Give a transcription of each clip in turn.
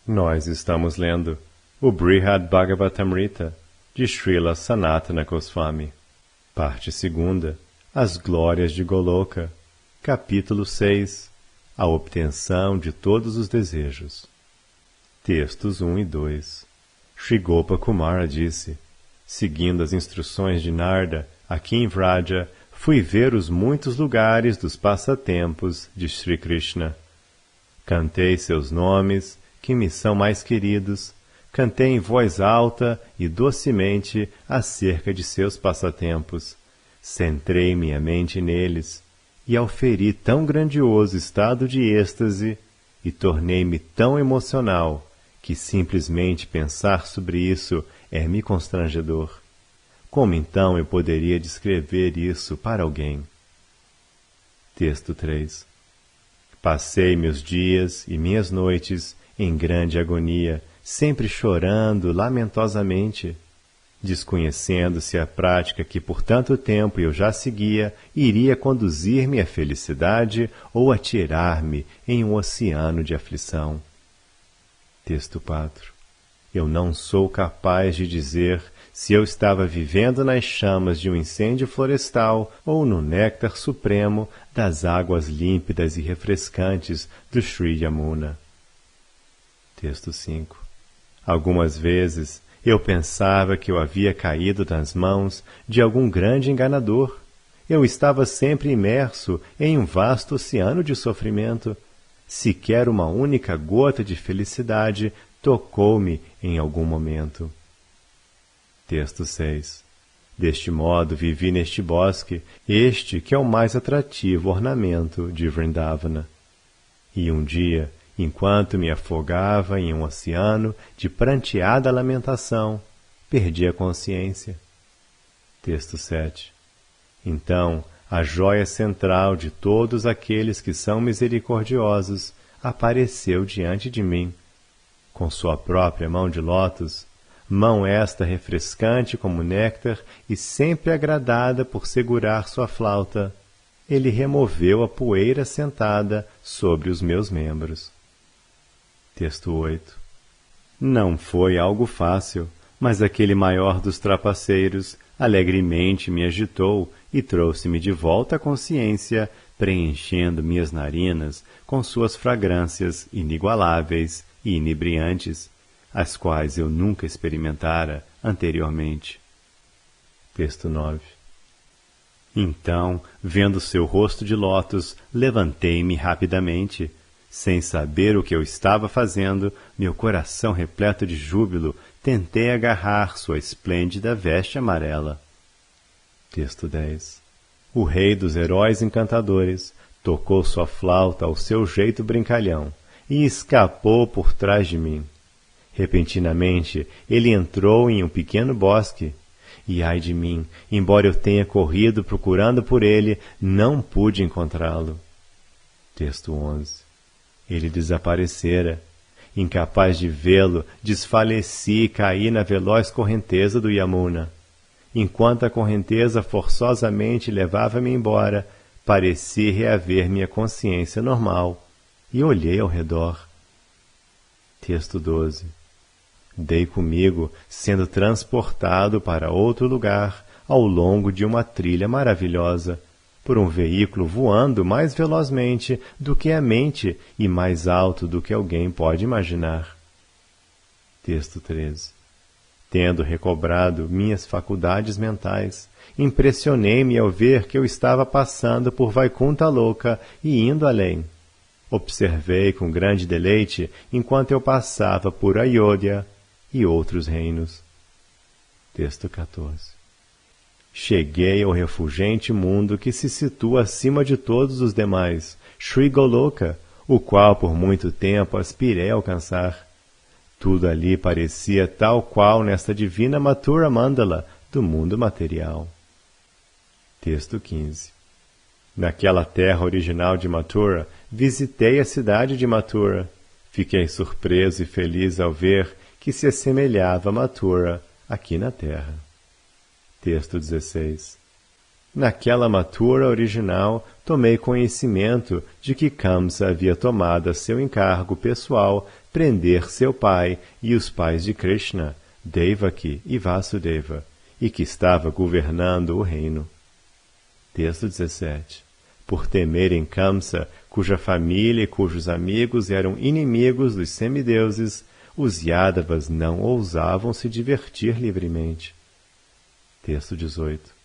Nós estamos lendo o Brihad Bhagavatamrita, de Srila Sanatana Goswami, parte 2, As Glórias de Goloka, capítulo 6, A Obtenção de Todos os Desejos. Textos 1 e 2. Shri Gopa Kumara disse, seguindo as instruções de Narda, aqui em Vraja, fui ver os muitos lugares dos passatempos de Shri Krishna. Cantei seus nomes, que me são mais queridos, cantei em voz alta e docemente acerca de seus passatempos. Centrei minha mente neles e auferi tão grandioso estado de êxtase e tornei-me tão emocional que simplesmente pensar sobre isso é-me constrangedor. Como então eu poderia descrever isso para alguém? Texto 3. Passei meus dias e minhas noites em grande agonia, sempre chorando lamentosamente, desconhecendo se a prática que por tanto tempo eu já seguia iria conduzir-me à felicidade ou a tirar-me em um oceano de aflição. Texto 4. Eu não sou capaz de dizer se eu estava vivendo nas chamas de um incêndio florestal ou no néctar supremo das águas límpidas e refrescantes do Sri Yamuna. Texto 5. Algumas vezes eu pensava que eu havia caído nas mãos de algum grande enganador. Eu estava sempre imerso em um vasto oceano de sofrimento. Sequer uma única gota de felicidade tocou-me em algum momento. Texto 6. Deste modo vivi neste bosque, este que é o mais atrativo ornamento de Vrindavana. E um dia, enquanto me afogava em um oceano de pranteada lamentação, perdi a consciência. Texto 7. Então, a jóia central de todos aqueles que são misericordiosos apareceu diante de mim. Com sua própria mão de lótus, mão esta refrescante como néctar e sempre agradada por segurar sua flauta, ele removeu a poeira sentada sobre os meus membros. Texto 8. Não foi algo fácil, mas aquele maior dos trapaceiros alegremente me agitou e trouxe-me de volta à consciência, preenchendo minhas narinas com suas fragrâncias inigualáveis e inebriantes, as quais eu nunca experimentara anteriormente. Texto 9. Então, vendo seu rosto de lótus, levantei-me rapidamente. Sem saber o que eu estava fazendo, meu coração repleto de júbilo, tentei agarrar sua esplêndida veste amarela. Texto 10. O rei dos heróis encantadores tocou sua flauta ao seu jeito brincalhão e escapou por trás de mim. Repentinamente, ele entrou em um pequeno bosque, e ai de mim, embora eu tenha corrido procurando por ele, não pude encontrá-lo. Texto 11. Ele desaparecera. Incapaz de vê-lo, desfaleci e caí na veloz correnteza do Yamuna. Enquanto a correnteza forçosamente levava-me embora, pareci reaver minha consciência normal e olhei ao redor. Texto 12. Dei comigo sendo transportado para outro lugar ao longo de uma trilha maravilhosa, por um veículo voando mais velozmente do que a mente e mais alto do que alguém pode imaginar. Texto 13. Tendo recobrado minhas faculdades mentais, impressionei-me ao ver que eu estava passando por Vaikunta Loka e indo além. Observei com grande deleite enquanto eu passava por Ayodhya e outros reinos. Texto 14. Cheguei ao refulgente mundo que se situa acima de todos os demais, Sri Goloka, o qual por muito tempo aspirei a alcançar. Tudo ali parecia tal qual nesta divina Mathura Mandala do mundo material. Texto 15. Naquela terra original de Mathura, visitei a cidade de Mathura. Fiquei surpreso e feliz ao ver que se assemelhava a Mathura aqui na terra. Texto 16. Naquela Mathura original, tomei conhecimento de que Kamsa havia tomado a seu encargo pessoal prender seu pai e os pais de Krishna, Devaki e Vasudeva, e que estava governando o reino. Texto 17. Por temerem Kamsa, cuja família e cujos amigos eram inimigos dos semideuses, os Yadavas não ousavam se divertir livremente. Texto 18.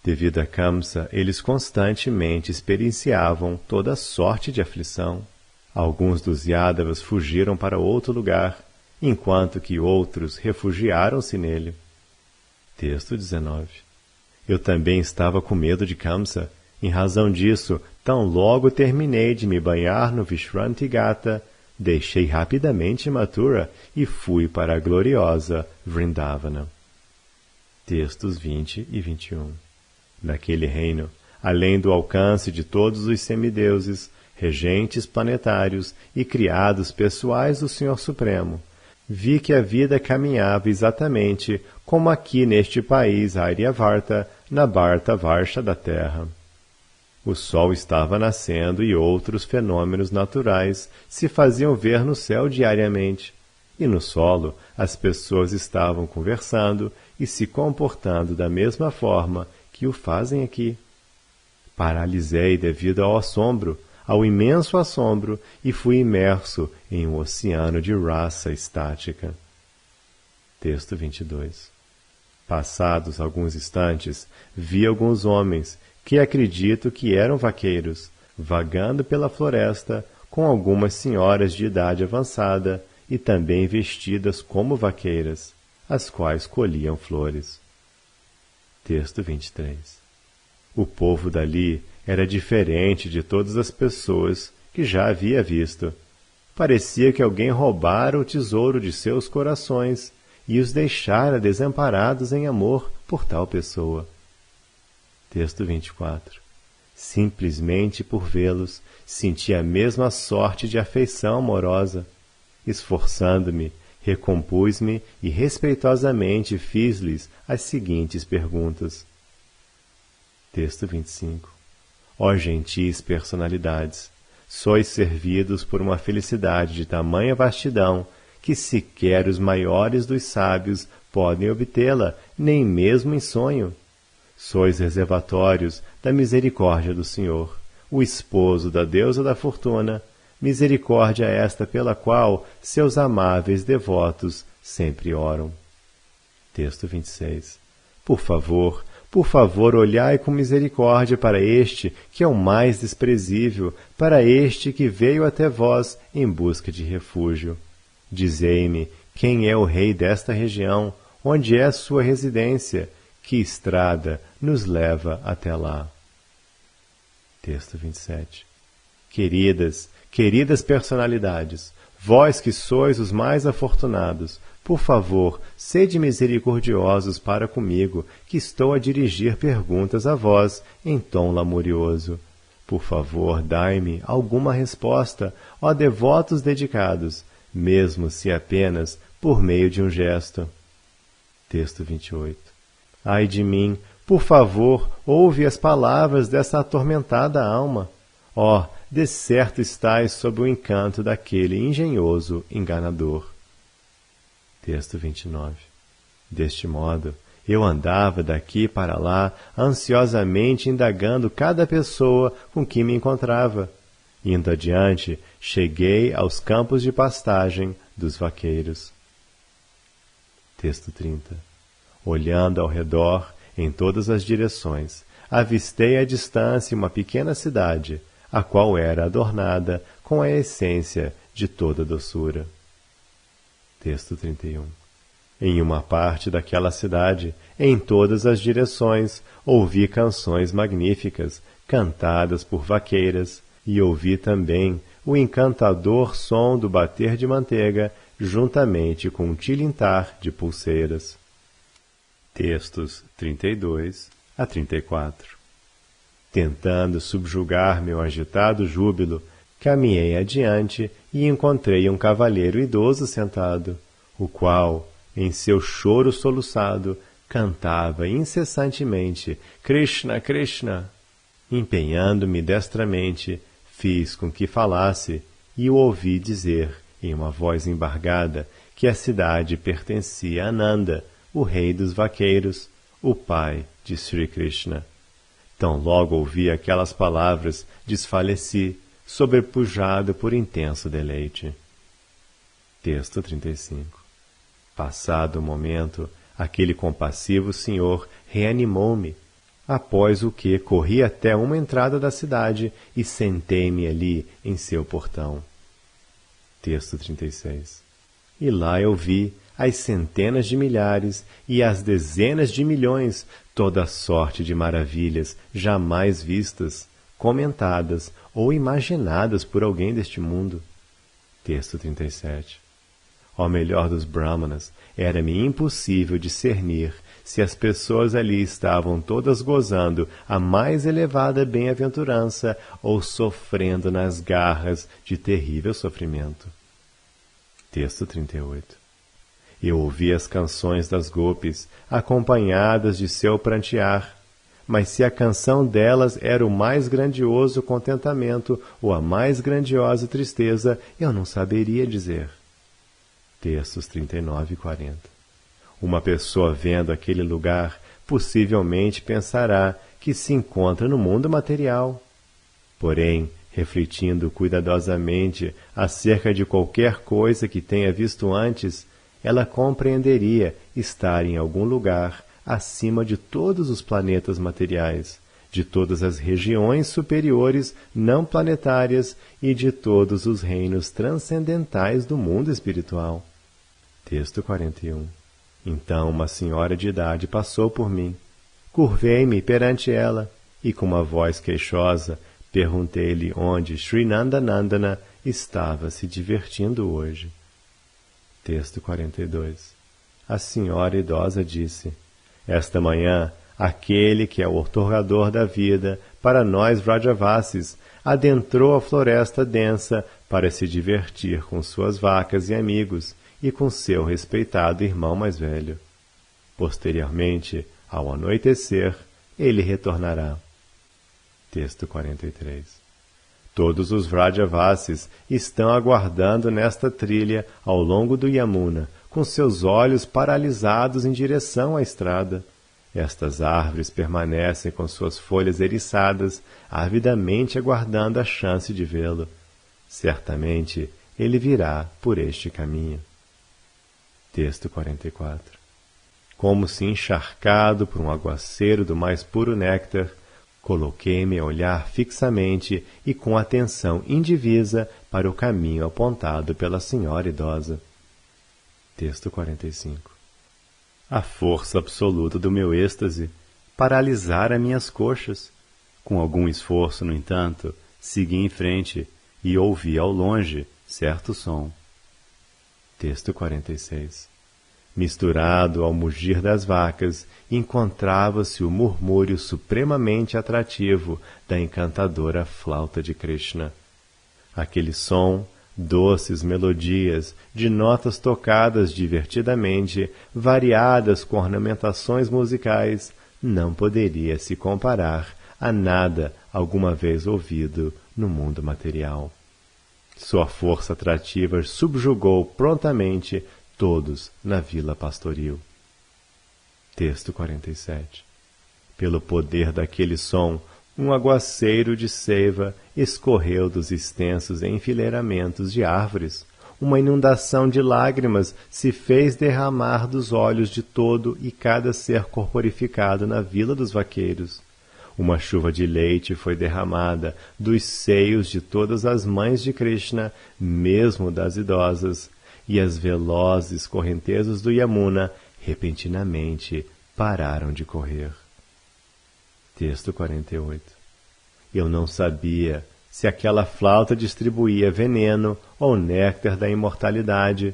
Devido a Kamsa, eles constantemente experienciavam toda sorte de aflição. Alguns dos Yadavas fugiram para outro lugar, enquanto que outros refugiaram-se nele. Texto 19. Eu também estava com medo de Kamsa. Em razão disso, tão logo terminei de me banhar no Vishranti Ghata, deixei rapidamente Mathura e fui para a gloriosa Vrindavana. Textos 20 e 21. Naquele reino, além do alcance de todos os semideuses, regentes planetários e criados pessoais do Senhor Supremo, vi que a vida caminhava exatamente como aqui neste país Aryavarta, na Bharta Varsha da Terra. O sol estava nascendo e outros fenômenos naturais se faziam ver no céu diariamente, e no solo as pessoas estavam conversando e se comportando da mesma forma que o fazem aqui. Paralisei devido ao assombro, ao imenso assombro, e fui imerso em um oceano de rasa estática. Texto 22. Passados alguns instantes, vi alguns homens, que acredito que eram vaqueiros, vagando pela floresta com algumas senhoras de idade avançada e também vestidas como vaqueiras, as quais colhiam flores. Texto 23. O povo dali era diferente de todas as pessoas que já havia visto. Parecia que alguém roubara o tesouro de seus corações e os deixara desamparados em amor por tal pessoa. Texto 24. Simplesmente por vê-los, senti a mesma sorte de afeição amorosa. Esforçando-me, recompus-me e respeitosamente fiz-lhes as seguintes perguntas. Texto 25. Ó gentis personalidades, sois servidos por uma felicidade de tamanha vastidão que sequer os maiores dos sábios podem obtê-la, nem mesmo em sonho. Sois reservatórios da misericórdia do Senhor, o esposo da deusa da fortuna, misericórdia esta pela qual seus amáveis devotos sempre oram. Texto 26. Por favor, olhai com misericórdia para este que é o mais desprezível, para este que veio até vós em busca de refúgio. Dizei-me quem é o rei desta região, onde é sua residência, que estrada nos leva até lá. Texto 27. Queridas personalidades, vós que sois os mais afortunados, por favor, sede misericordiosos para comigo, que estou a dirigir perguntas a vós em tom lamurioso. Por favor, dai-me alguma resposta, ó devotos dedicados, mesmo se apenas por meio de um gesto. Texto 28. Ai de mim, por favor, ouve as palavras dessa atormentada alma. Ó, de certo estais sob o encanto daquele engenhoso enganador. Texto 29. Deste modo, eu andava daqui para lá, ansiosamente indagando cada pessoa com que me encontrava. Indo adiante, cheguei aos campos de pastagem dos vaqueiros. Texto 30. Olhando ao redor, em todas as direções, avistei à distância uma pequena cidade, a qual era adornada com a essência de toda doçura. Texto 31. Em uma parte daquela cidade, em todas as direções, ouvi canções magníficas, cantadas por vaqueiras, e ouvi também o encantador som do bater de manteiga, juntamente com um tilintar de pulseiras. Textos 32 a 34. Tentando subjugar meu agitado júbilo, caminhei adiante e encontrei um cavalheiro idoso sentado, o qual, em seu choro soluçado, cantava incessantemente Krishna, Krishna. Empenhando-me destramente, fiz com que falasse e o ouvi dizer, em uma voz embargada, que a cidade pertencia a Nanda, o rei dos vaqueiros, o pai de Sri Krishna. Tão logo ouvi aquelas palavras, desfaleci, sobrepujado por intenso deleite. Texto 35. Passado o momento, aquele compassivo senhor reanimou-me, após o que corri até uma entrada da cidade e sentei-me ali em seu portão. Texto 36. E lá eu vi as centenas de milhares e as dezenas de milhões, toda sorte de maravilhas jamais vistas, comentadas ou imaginadas por alguém deste mundo. Texto 37. Ó melhor dos Brahmanas, era-me impossível discernir se as pessoas ali estavam todas gozando a mais elevada bem-aventurança ou sofrendo nas garras de terrível sofrimento. Texto 38. Eu ouvi as canções das gopis, acompanhadas de seu prantear, mas se a canção delas era o mais grandioso contentamento ou a mais grandiosa tristeza, eu não saberia dizer. Textos 39 e 40. Uma pessoa vendo aquele lugar possivelmente pensará que se encontra no mundo material. Porém, refletindo cuidadosamente acerca de qualquer coisa que tenha visto antes, ela compreenderia estar em algum lugar acima de todos os planetas materiais, de todas as regiões superiores não planetárias e de todos os reinos transcendentais do mundo espiritual. Texto 41. Então uma senhora de idade passou por mim. Curvei-me perante ela e, com uma voz queixosa, perguntei-lhe onde Sri Nandanandana estava se divertindo hoje. Texto 42. A senhora idosa disse: esta manhã, aquele que é o outorgador da vida para nós Vrajavasis adentrou a floresta densa para se divertir com suas vacas e amigos e com seu respeitado irmão mais velho. Posteriormente, ao anoitecer, ele retornará. Texto 43. Todos os Vrajavasis estão aguardando nesta trilha ao longo do Yamuna, com seus olhos paralisados em direção à estrada. Estas árvores permanecem com suas folhas eriçadas, avidamente aguardando a chance de vê-lo. Certamente ele virá por este caminho. Texto 44. Como se encharcado por um aguaceiro do mais puro néctar, coloquei-me a olhar fixamente e com atenção indivisa para o caminho apontado pela senhora idosa. Texto 45. A força absoluta do meu êxtase paralisara minhas coxas. Com algum esforço, no entanto, segui em frente e ouvi ao longe certo som. Texto 46. Misturado ao mugir das vacas, encontrava-se o murmúrio supremamente atrativo da encantadora flauta de Krishna. Aquele som, doces melodias de notas tocadas divertidamente, variadas com ornamentações musicais, não poderia se comparar a nada alguma vez ouvido no mundo material. Sua força atrativa subjugou prontamente todos na vila pastoril. Texto 47. Pelo poder daquele som, um aguaceiro de seiva escorreu dos extensos enfileiramentos de árvores. Uma inundação de lágrimas se fez derramar dos olhos de todo e cada ser corporificado na vila dos vaqueiros. Uma chuva de leite foi derramada dos seios de todas as mães de Krishna, mesmo das idosas, e as velozes correntezas do Yamuna repentinamente pararam de correr. Texto 48. Eu não sabia se aquela flauta distribuía veneno ou néctar da imortalidade,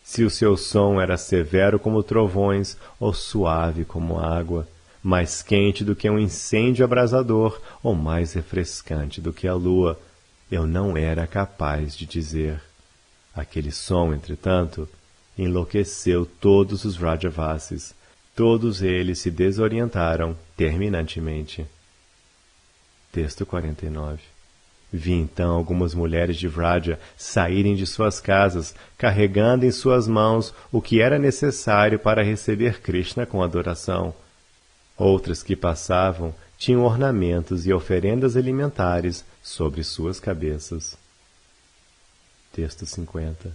se o seu som era severo como trovões ou suave como água, mais quente do que um incêndio abrasador ou mais refrescante do que a lua. Eu não era capaz de dizer. Aquele som, entretanto, enlouqueceu todos os Vrajavasis. Todos eles se desorientaram terminantemente. Texto 49. Vi então algumas mulheres de Vraja saírem de suas casas, carregando em suas mãos o que era necessário para receber Krishna com adoração. Outras que passavam tinham ornamentos e oferendas alimentares sobre suas cabeças. Texto 50.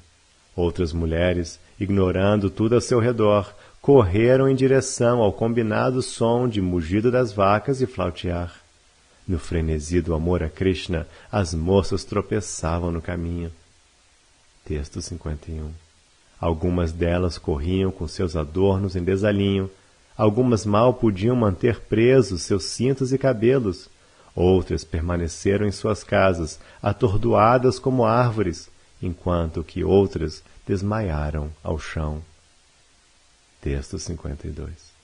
Outras mulheres, ignorando tudo a seu redor, correram em direção ao combinado som de mugido das vacas e flautear. No frenesi do amor a Krishna, as moças tropeçavam no caminho. Texto 51. Algumas delas corriam com seus adornos em desalinho, algumas mal podiam manter presos seus cintos e cabelos, outras permaneceram em suas casas, atordoadas como árvores, enquanto que outras desmaiaram ao chão. Texto 52.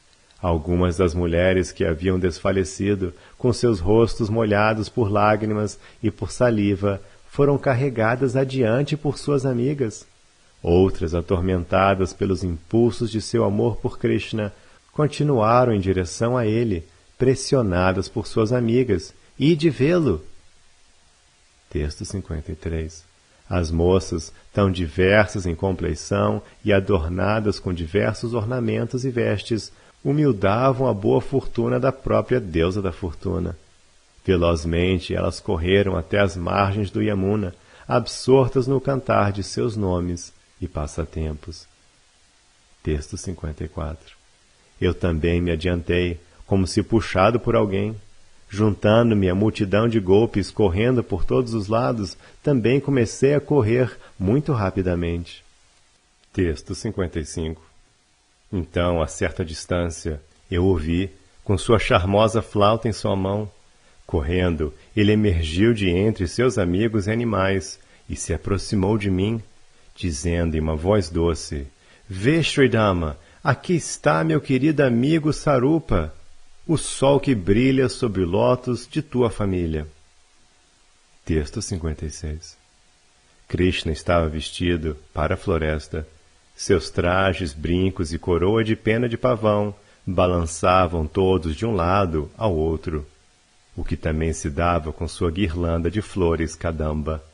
Algumas das mulheres que haviam desfalecido, com seus rostos molhados por lágrimas e por saliva, foram carregadas adiante por suas amigas. Outras, atormentadas pelos impulsos de seu amor por Krishna, continuaram em direção a ele, pressionadas por suas amigas, e de vê-lo. Texto 53. As moças, tão diversas em compleição e adornadas com diversos ornamentos e vestes, humildavam a boa fortuna da própria deusa da fortuna. Velozmente elas correram até as margens do Yamuna, absortas no cantar de seus nomes e passatempos. Texto 54. Eu também me adiantei, como se puxado por alguém. Juntando-me à multidão de golpes correndo por todos os lados, também comecei a correr muito rapidamente. Texto 55. Então, a certa distância, eu o vi, com sua charmosa flauta em sua mão. Correndo, ele emergiu de entre seus amigos e animais e se aproximou de mim, dizendo em uma voz doce: Vê, Sridama, aqui está meu querido amigo Sarupa, o sol que brilha sobre o lótus de tua família. Texto 56. Krishna estava vestido para a floresta. Seus trajes, brincos e coroa de pena de pavão balançavam todos de um lado ao outro, o que também se dava com sua guirlanda de flores kadamba.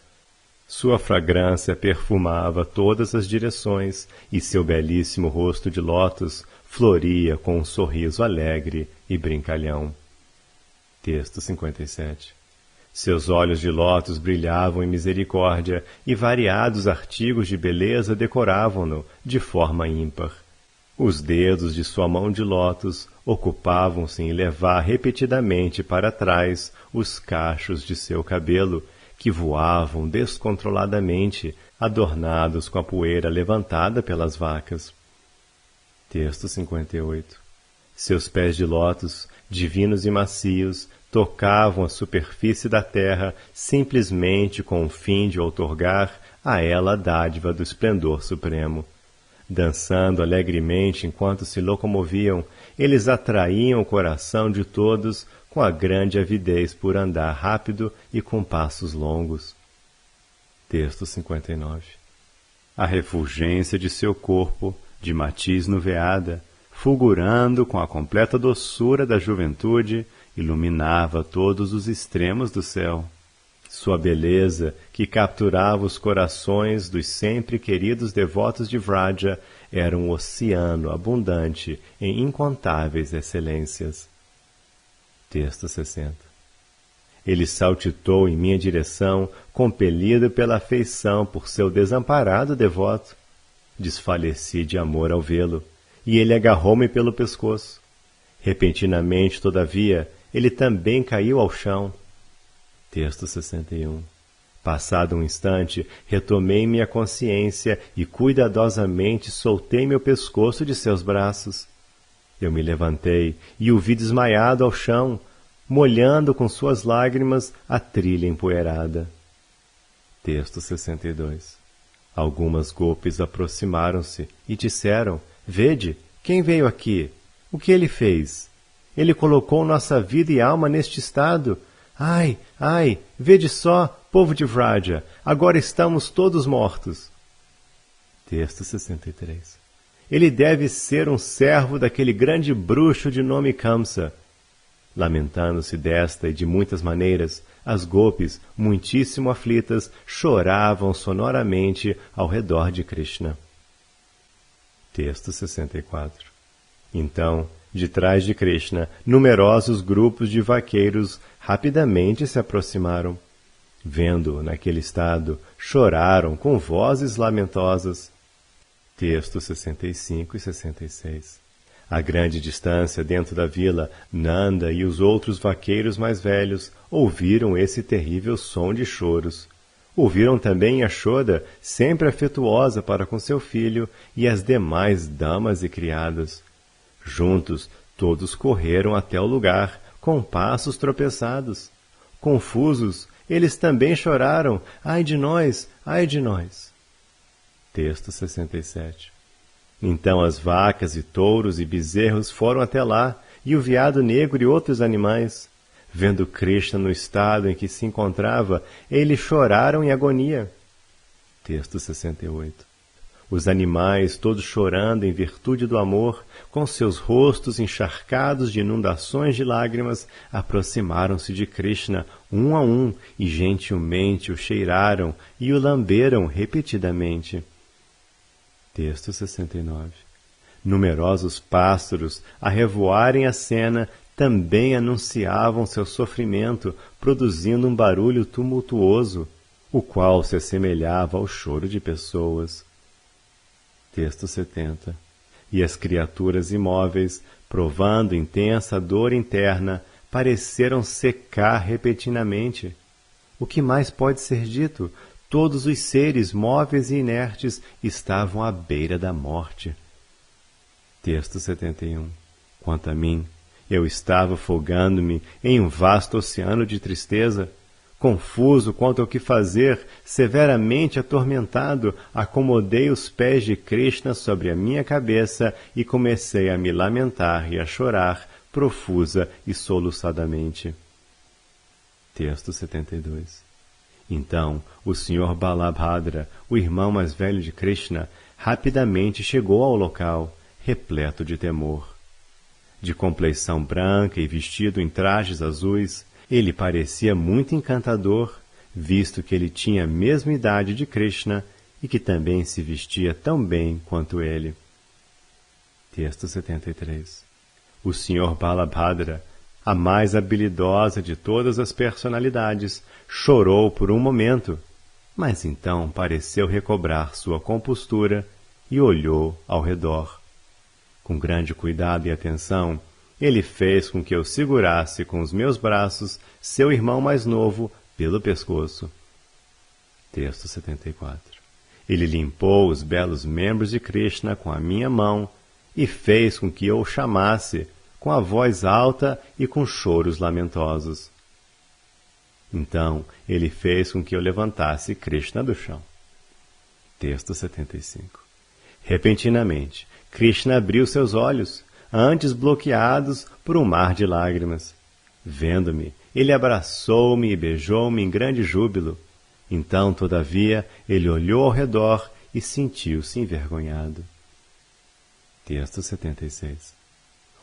Sua fragrância perfumava todas as direções e seu belíssimo rosto de lótus floria com um sorriso alegre e brincalhão. Texto 57. Seus olhos de lótus brilhavam em misericórdia e variados artigos de beleza decoravam-no de forma ímpar. Os dedos de sua mão de lótus ocupavam-se em levar repetidamente para trás os cachos de seu cabelo, que voavam descontroladamente, adornados com a poeira levantada pelas vacas. Texto 58. Seus pés de lótus, divinos e macios, tocavam a superfície da terra simplesmente com o fim de outorgar a ela a dádiva do esplendor supremo. Dançando alegremente enquanto se locomoviam, eles atraíam o coração de todos com a grande avidez por andar rápido e com passos longos. Texto 59. A refulgência de seu corpo, de matiz nuveada, fulgurando com a completa doçura da juventude, iluminava todos os extremos do céu. Sua beleza, que capturava os corações dos sempre queridos devotos de Vraja, era um oceano abundante em incontáveis excelências. Texto 60. Ele saltitou em minha direção, compelido pela afeição por seu desamparado devoto. Desfaleci de amor ao vê-lo, e ele agarrou-me pelo pescoço. Repentinamente, todavia, ele também caiu ao chão. Texto 61. Passado um instante, retomei minha consciência e cuidadosamente soltei meu pescoço de seus braços. Eu me levantei e o vi desmaiado ao chão, molhando com suas lágrimas a trilha empoeirada. Texto 62. Algumas golpes aproximaram-se e disseram: Vede, quem veio aqui? O que ele fez? Ele colocou nossa vida e alma neste estado. Ai, ai, vede só, povo de Vraja, agora estamos todos mortos. Texto 63. Ele deve ser um servo daquele grande bruxo de nome Kamsa. Lamentando-se desta e de muitas maneiras, as gopis, muitíssimo aflitas, choravam sonoramente ao redor de Krishna. Texto 64. Então, de trás de Krishna, numerosos grupos de vaqueiros rapidamente se aproximaram. Vendo-o naquele estado, choraram com vozes lamentosas. Texto 65 e 66. A grande distância dentro da vila, Nanda e os outros vaqueiros mais velhos ouviram esse terrível som de choros. Ouviram também Yashoda, sempre afetuosa para com seu filho, e as demais damas e criadas. Juntos, todos correram até o lugar, com passos tropeçados. Confusos, eles também choraram, ai de nós, ai de nós. Texto 67. Então as vacas e touros e bezerros foram até lá, e o veado negro e outros animais. Vendo Krishna no estado em que se encontrava, eles choraram em agonia. Texto 68. Os animais, todos chorando em virtude do amor, com seus rostos encharcados de inundações de lágrimas, aproximaram-se de Krishna um a um e gentilmente o cheiraram e o lamberam repetidamente. Texto 69. Numerosos pássaros, a revoarem a cena, também anunciavam seu sofrimento, produzindo um barulho tumultuoso, o qual se assemelhava ao choro de pessoas. Texto 70. E as criaturas imóveis, provando intensa dor interna, pareceram secar repentinamente. O que mais pode ser dito? Todos os seres móveis e inertes estavam à beira da morte. Texto 71. Quanto a mim, eu estava afogando-me em um vasto oceano de tristeza. Confuso quanto ao que fazer, severamente atormentado, acomodei os pés de Krishna sobre a minha cabeça e comecei a me lamentar e a chorar, profusa e soluçadamente. Texto 72. Então, o Sr. Balabhadra, o irmão mais velho de Krishna, rapidamente chegou ao local, repleto de temor. De compleição branca e vestido em trajes azuis, ele parecia muito encantador, visto que ele tinha a mesma idade de Krishna e que também se vestia tão bem quanto ele. Texto 73. O Sr. Balabhadra, a mais habilidosa de todas as personalidades, chorou por um momento, mas então pareceu recobrar sua compostura e olhou ao redor. Com grande cuidado e atenção, ele fez com que eu segurasse com os meus braços seu irmão mais novo pelo pescoço. Texto 74. Ele limpou os belos membros de Krishna com a minha mão e fez com que eu o chamasse com a voz alta e com choros lamentosos. Então, ele fez com que eu levantasse Krishna do chão. Texto 75. Repentinamente, Krishna abriu seus olhos, antes bloqueados por um mar de lágrimas. Vendo-me, ele abraçou-me e beijou-me em grande júbilo. Então, todavia, ele olhou ao redor e sentiu-se envergonhado. Texto 76.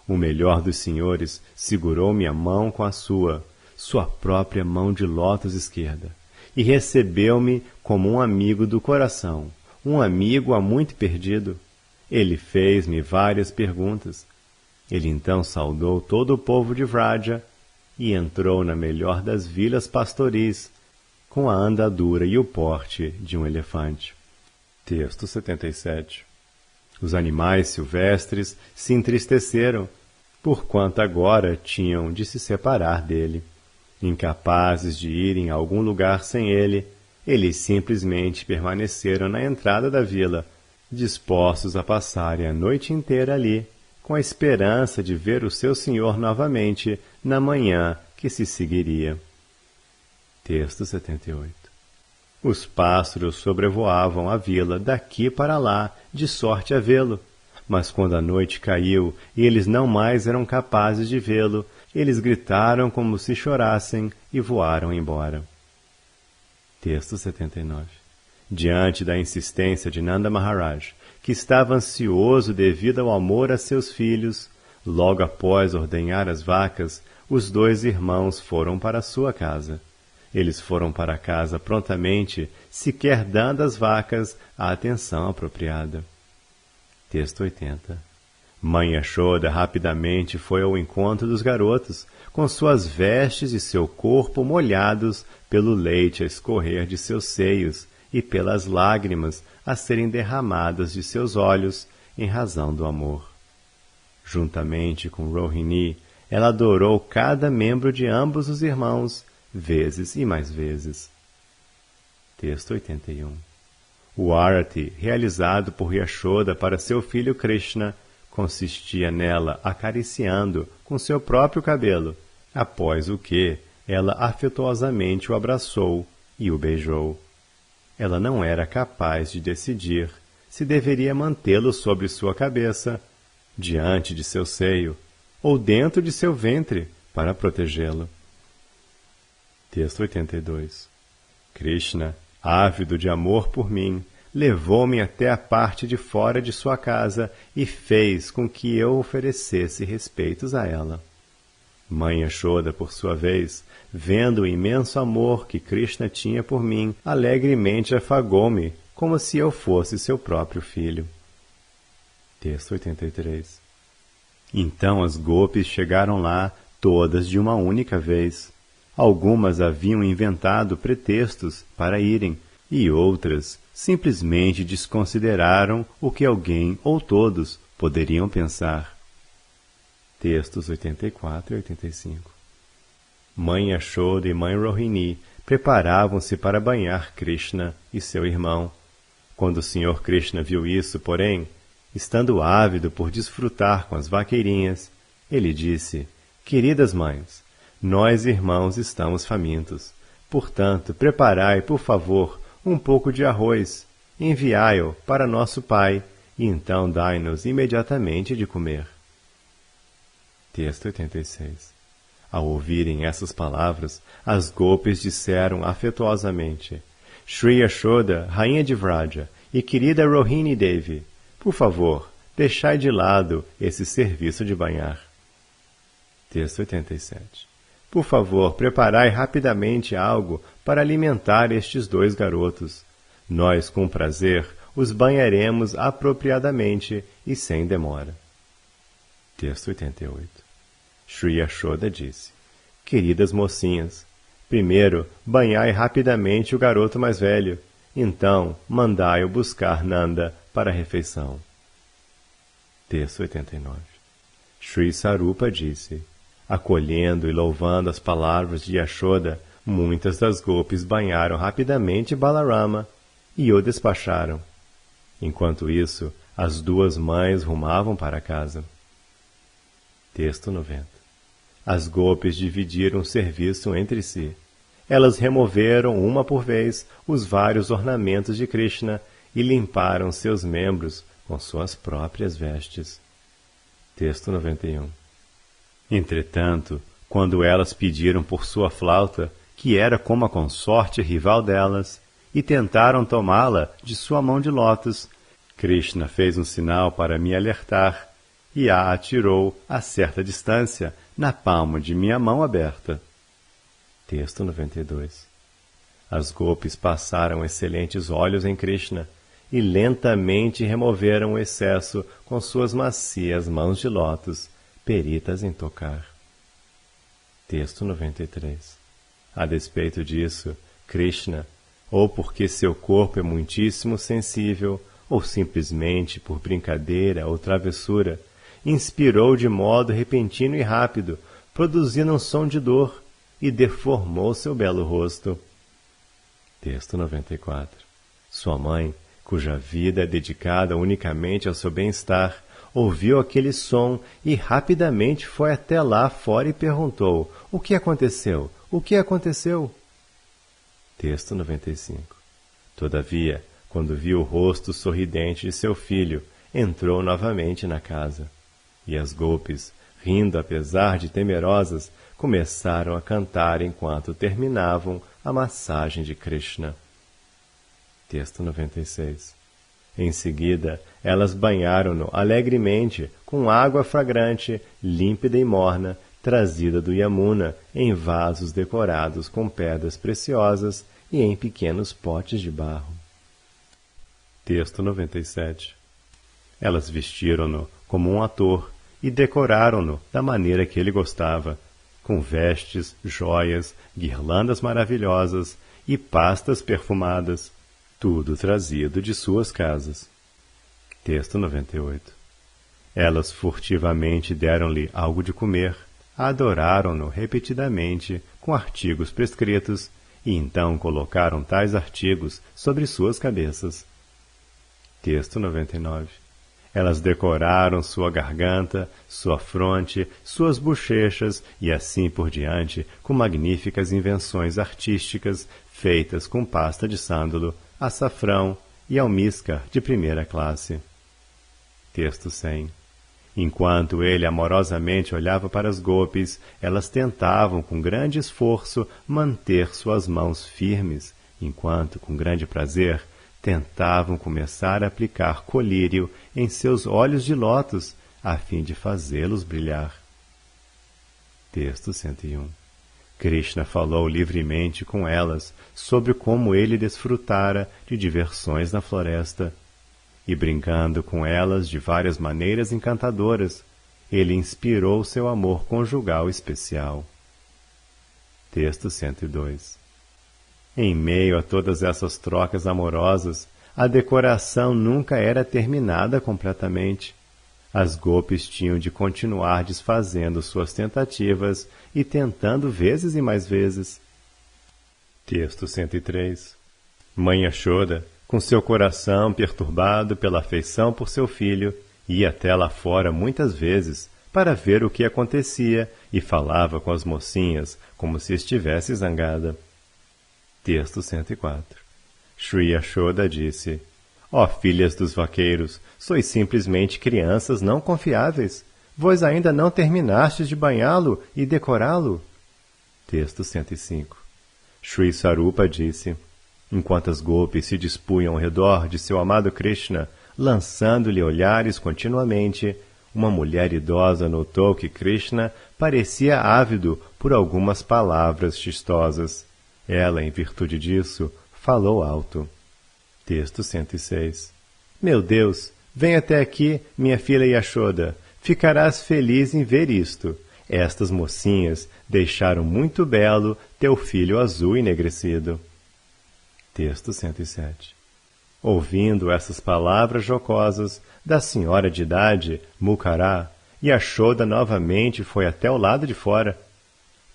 O melhor dos senhores segurou minha mão com a sua própria mão de lótus esquerda, e recebeu-me como um amigo do coração, um amigo há muito perdido. Ele fez-me várias perguntas. Ele então saudou todo o povo de Vraja e entrou na melhor das vilas pastoris, com a andadura e o porte de um elefante. Texto 77. Os animais silvestres se entristeceram, porquanto agora tinham de se separar dele. Incapazes de irem a algum lugar sem ele, eles simplesmente permaneceram na entrada da vila, dispostos a passarem a noite inteira ali, com a esperança de ver o seu senhor novamente na manhã que se seguiria. Texto 78. Os pássaros sobrevoavam a vila daqui para lá, de sorte a vê-lo. Mas quando a noite caiu e eles não mais eram capazes de vê-lo, eles gritaram como se chorassem e voaram embora. Texto 79. Diante da insistência de Nanda Maharaj, que estava ansioso devido ao amor a seus filhos, logo após ordenhar as vacas, os 2 irmãos foram para sua casa. Eles foram para casa prontamente, sequer dando às vacas a atenção apropriada. Texto 80. Mãe Yashoda rapidamente foi ao encontro dos garotos, com suas vestes e seu corpo molhados pelo leite a escorrer de seus seios e pelas lágrimas a serem derramadas de seus olhos em razão do amor. Juntamente com Rohini, ela adorou cada membro de ambos os irmãos, vezes e mais vezes. Texto 81. O Arati, realizado por Yashoda para seu filho Krishna, consistia nela acariciando com seu próprio cabelo, após o que ela afetuosamente o abraçou e o beijou. Ela não era capaz de decidir se deveria mantê-lo sobre sua cabeça, diante de seu seio, ou dentro de seu ventre, para protegê-lo. Texto 82. Krishna, ávido de amor por mim, levou-me até a parte de fora de sua casa e fez com que eu oferecesse respeitos a ela. Mãe Yashoda, por sua vez, vendo o imenso amor que Krishna tinha por mim, alegremente afagou-me, como se eu fosse seu próprio filho. Texto 83. Então as gopis chegaram lá, todas de uma única vez. Algumas haviam inventado pretextos para irem, e outras simplesmente desconsideraram o que alguém ou todos poderiam pensar. Textos 84 e 85. Mãe Yashoda e Mãe Rohini preparavam-se para banhar Krishna e seu irmão. Quando o Senhor Krishna viu isso, porém, estando ávido por desfrutar com as vaqueirinhas, ele disse: Queridas mães, nós irmãos estamos famintos. Portanto, preparai, por favor, um pouco de arroz, enviai-o para nosso pai, e então dai-nos imediatamente de comer. Texto 86. Ao ouvirem essas palavras, as gopis disseram afetuosamente: Shri Yashoda, rainha de Vraja, e querida Rohini Devi, por favor, deixai de lado esse serviço de banhar. Texto 87. Por favor, preparai rapidamente algo para alimentar estes 2 garotos. Nós, com prazer, os banharemos apropriadamente e sem demora. Texto 88. Shri Yashoda disse: Queridas mocinhas, primeiro banhai rapidamente o garoto mais velho, então mandai-o buscar Nanda para a refeição. Texto 89. Shri Sarupa disse: Acolhendo e louvando as palavras de Yashoda, muitas das gopis banharam rapidamente Balarama e o despacharam. Enquanto isso, as 2 mães rumavam para casa. Texto 90. As gopis dividiram o serviço entre si. Elas removeram, uma por vez, os vários ornamentos de Krishna e limparam seus membros com suas próprias vestes. Texto 91. Entretanto, quando elas pediram por sua flauta, que era como a consorte rival delas, e tentaram tomá-la de sua mão de lótus, Krishna fez um sinal para me alertar e a atirou a certa distância na palma de minha mão aberta. Texto 92. As gopis passaram excelentes olhos em Krishna e lentamente removeram o excesso com suas macias mãos de lótus, peritas em tocar. Texto 93. A despeito disso, Krishna, ou porque seu corpo é muitíssimo sensível, ou simplesmente por brincadeira ou travessura, inspirou de modo repentino e rápido, produzindo um som de dor, e deformou seu belo rosto. Texto 94. Sua mãe, cuja vida é dedicada unicamente ao seu bem-estar, ouviu aquele som e rapidamente foi até lá fora e perguntou: O que aconteceu? O que aconteceu? Texto 95. Todavia, quando viu o rosto sorridente de seu filho, entrou novamente na casa. E as gopis, rindo apesar de temerosas, começaram a cantar enquanto terminavam a massagem de Krishna. Texto 96. Em seguida, elas banharam-no alegremente com água fragrante, límpida e morna, trazida do Yamuna em vasos decorados com pedras preciosas e em pequenos potes de barro. Texto 97. Elas vestiram-no como um ator e decoraram-no da maneira que ele gostava, com vestes, joias, guirlandas maravilhosas e pastas perfumadas, tudo trazido de suas casas. Texto 98. Elas furtivamente deram-lhe algo de comer, adoraram-no repetidamente com artigos prescritos, e então colocaram tais artigos sobre suas cabeças. Texto 99. Elas decoraram sua garganta, sua fronte, suas bochechas e assim por diante com magníficas invenções artísticas feitas com pasta de sândalo, açafrão e almíscar de primeira classe. Texto 100. Enquanto ele amorosamente olhava para as golpes, elas tentavam com grande esforço manter suas mãos firmes, enquanto, com grande prazer, tentavam começar a aplicar colírio em seus olhos de lótus, a fim de fazê-los brilhar. Texto 101. Krishna falou livremente com elas sobre como ele desfrutara de diversões na floresta, e brincando com elas de várias maneiras encantadoras, ele inspirou seu amor conjugal especial. Texto 102. Em meio a todas essas trocas amorosas, a decoração nunca era terminada completamente. As golpes tinham de continuar desfazendo suas tentativas e tentando vezes e mais vezes. Texto 103. Mãe Yashoda, com seu coração perturbado pela afeição por seu filho, ia até lá fora muitas vezes para ver o que acontecia e falava com as mocinhas como se estivesse zangada. Texto 104. Shri Yashoda disse: Ó filhas dos vaqueiros, sois simplesmente crianças não confiáveis. Vós ainda não terminastes de banhá-lo e decorá-lo? Texto 105. Shri Sarupa disse: Enquanto as golpes se dispunham ao redor de seu amado Krishna, lançando-lhe olhares continuamente, uma mulher idosa notou que Krishna parecia ávido por algumas palavras chistosas. Ela, em virtude disso, falou alto. Texto 106. Meu Deus, vem até aqui, minha filha Yashoda. Ficarás feliz em ver isto. Estas mocinhas deixaram muito belo teu filho azul enegrecido. Texto 107. Ouvindo essas palavras jocosas da senhora de idade, Mukara, Yashoda novamente foi até o lado de fora.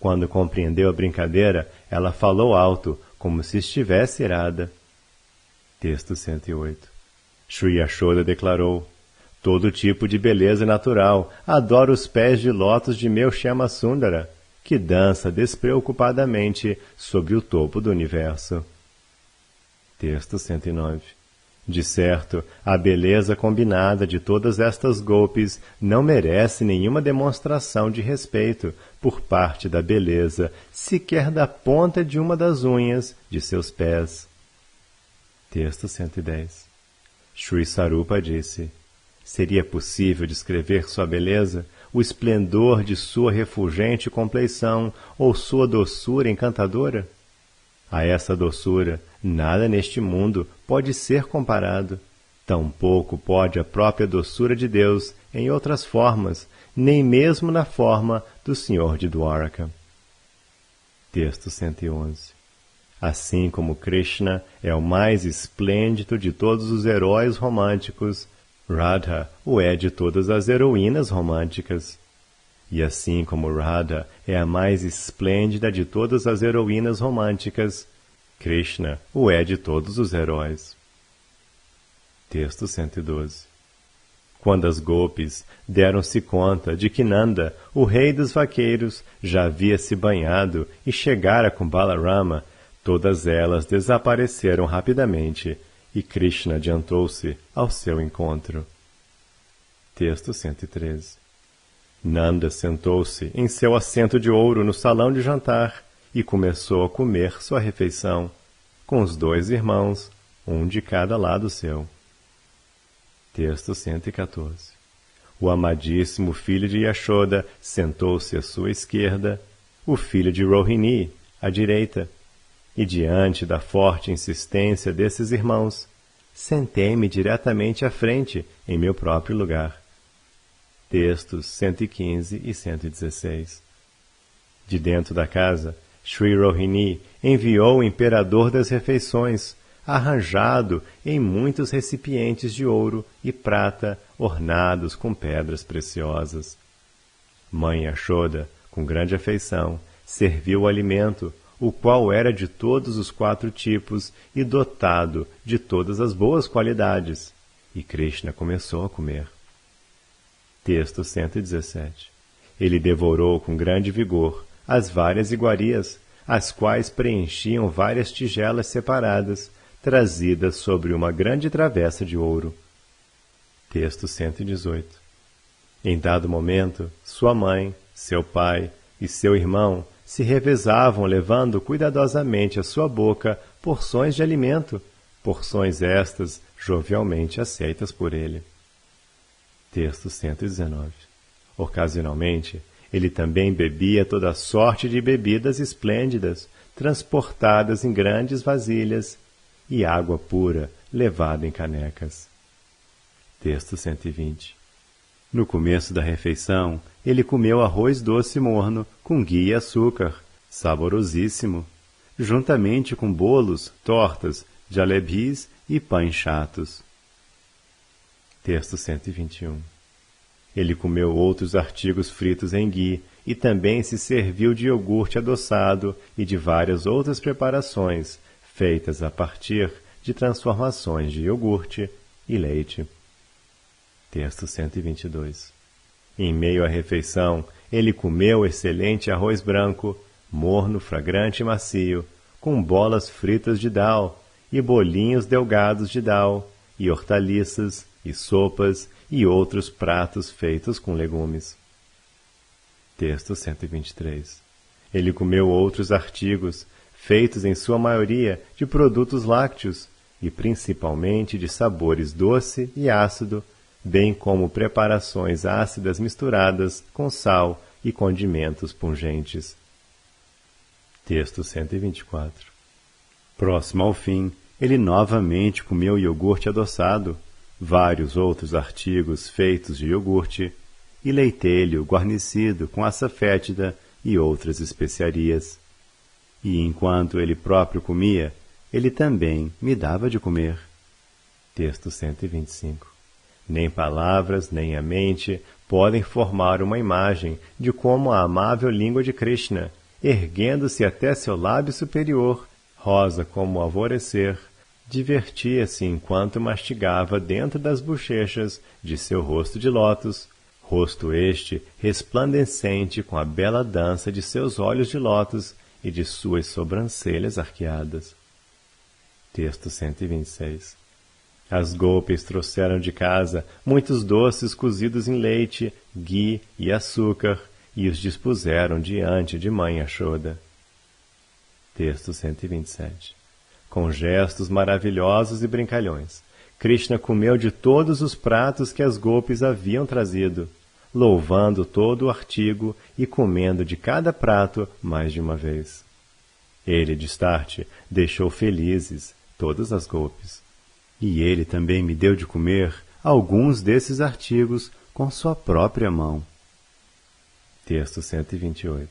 Quando compreendeu a brincadeira, ela falou alto, como se estivesse irada. Texto 108. Shri Yashoda declarou: Todo tipo de beleza natural adora os pés de lótus de meu Shyamasundara, Sundara, que dança despreocupadamente sobre o topo do universo. Texto 109. De certo, a beleza combinada de todas estas golpes não merece nenhuma demonstração de respeito por parte da beleza, sequer da ponta de uma das unhas de seus pés. Texto 110. Shri Sarupa disse: Seria possível descrever sua beleza, o esplendor de sua refulgente compleição ou sua doçura encantadora? A essa doçura, nada neste mundo pode ser comparado. Tampouco pode a própria doçura de Deus, em outras formas, nem mesmo na forma do Senhor de Dwaraka. Texto 111. Assim como Krishna é o mais esplêndido de todos os heróis românticos, Radha o é de todas as heroínas românticas. E assim como Radha é a mais esplêndida de todas as heroínas românticas, Krishna o é de todos os heróis. Texto 112. Quando as golpes deram-se conta de que Nanda, o rei dos vaqueiros, já havia se banhado e chegara com Balarama, todas elas desapareceram rapidamente e Krishna adiantou-se ao seu encontro. Texto 113. Nanda sentou-se em seu assento de ouro no salão de jantar e começou a comer sua refeição, com os 2 irmãos, um de cada lado seu. Texto 114. O amadíssimo filho de Yashoda sentou-se à sua esquerda, o filho de Rohini à direita. E diante da forte insistência desses irmãos, sentei-me diretamente à frente, em meu próprio lugar. Textos 115 e 116. De dentro da casa, Sri Rohini enviou o imperador das refeições, arranjado em muitos recipientes de ouro e prata ornados com pedras preciosas. Mãe Yashoda, com grande afeição, serviu o alimento, o qual era de todos os 4 tipos e dotado de todas as boas qualidades, e Krishna começou a comer. Texto 117. Ele devorou com grande vigor as várias iguarias, as quais preenchiam várias tigelas separadas, trazidas sobre uma grande travessa de ouro. Texto 118. Em dado momento, sua mãe, seu pai e seu irmão se revezavam levando cuidadosamente à sua boca porções de alimento, porções estas jovialmente aceitas por ele. Texto 119. Ocasionalmente, ele também bebia toda sorte de bebidas esplêndidas, transportadas em grandes vasilhas, e água pura, levada em canecas. Texto 120. No começo da refeição, ele comeu arroz doce morno com ghee e açúcar, saborosíssimo, juntamente com bolos, tortas, jalebis e pães chatos. Texto 121. Ele comeu outros artigos fritos em ghee e também se serviu de iogurte adoçado e de várias outras preparações, feitas a partir de transformações de iogurte e leite. Texto 122. Em meio à refeição, ele comeu excelente arroz branco, morno, fragrante e macio, com bolas fritas de dal, e bolinhos delgados de dal, e hortaliças, e sopas, e outros pratos feitos com legumes. Texto 123. Ele comeu outros artigos, feitos em sua maioria de produtos lácteos, e principalmente de sabores doce e ácido, bem como preparações ácidas misturadas com sal e condimentos pungentes. Texto 124. Próximo ao fim, ele novamente comeu iogurte adoçado, vários outros artigos feitos de iogurte, e leitelho guarnecido com açafétida e outras especiarias. E enquanto ele próprio comia, ele também me dava de comer. Texto 125. Nem palavras, nem a mente podem formar uma imagem de como a amável língua de Krishna, erguendo-se até seu lábio superior, rosa como o alvorecer, divertia-se enquanto mastigava dentro das bochechas de seu rosto de lótus, rosto este resplandecente com a bela dança de seus olhos de lótus e de suas sobrancelhas arqueadas. Texto 126. As gopis trouxeram de casa muitos doces cozidos em leite, ghee e açúcar, e os dispuseram diante de mãe Yashoda. Texto 127. Com gestos maravilhosos e brincalhões, Krishna comeu de todos os pratos que as gopis haviam trazido, louvando todo o artigo e comendo de cada prato mais de uma vez. Ele, de start, deixou felizes todas as gopis. E ele também me deu de comer alguns desses artigos com sua própria mão. Texto 128.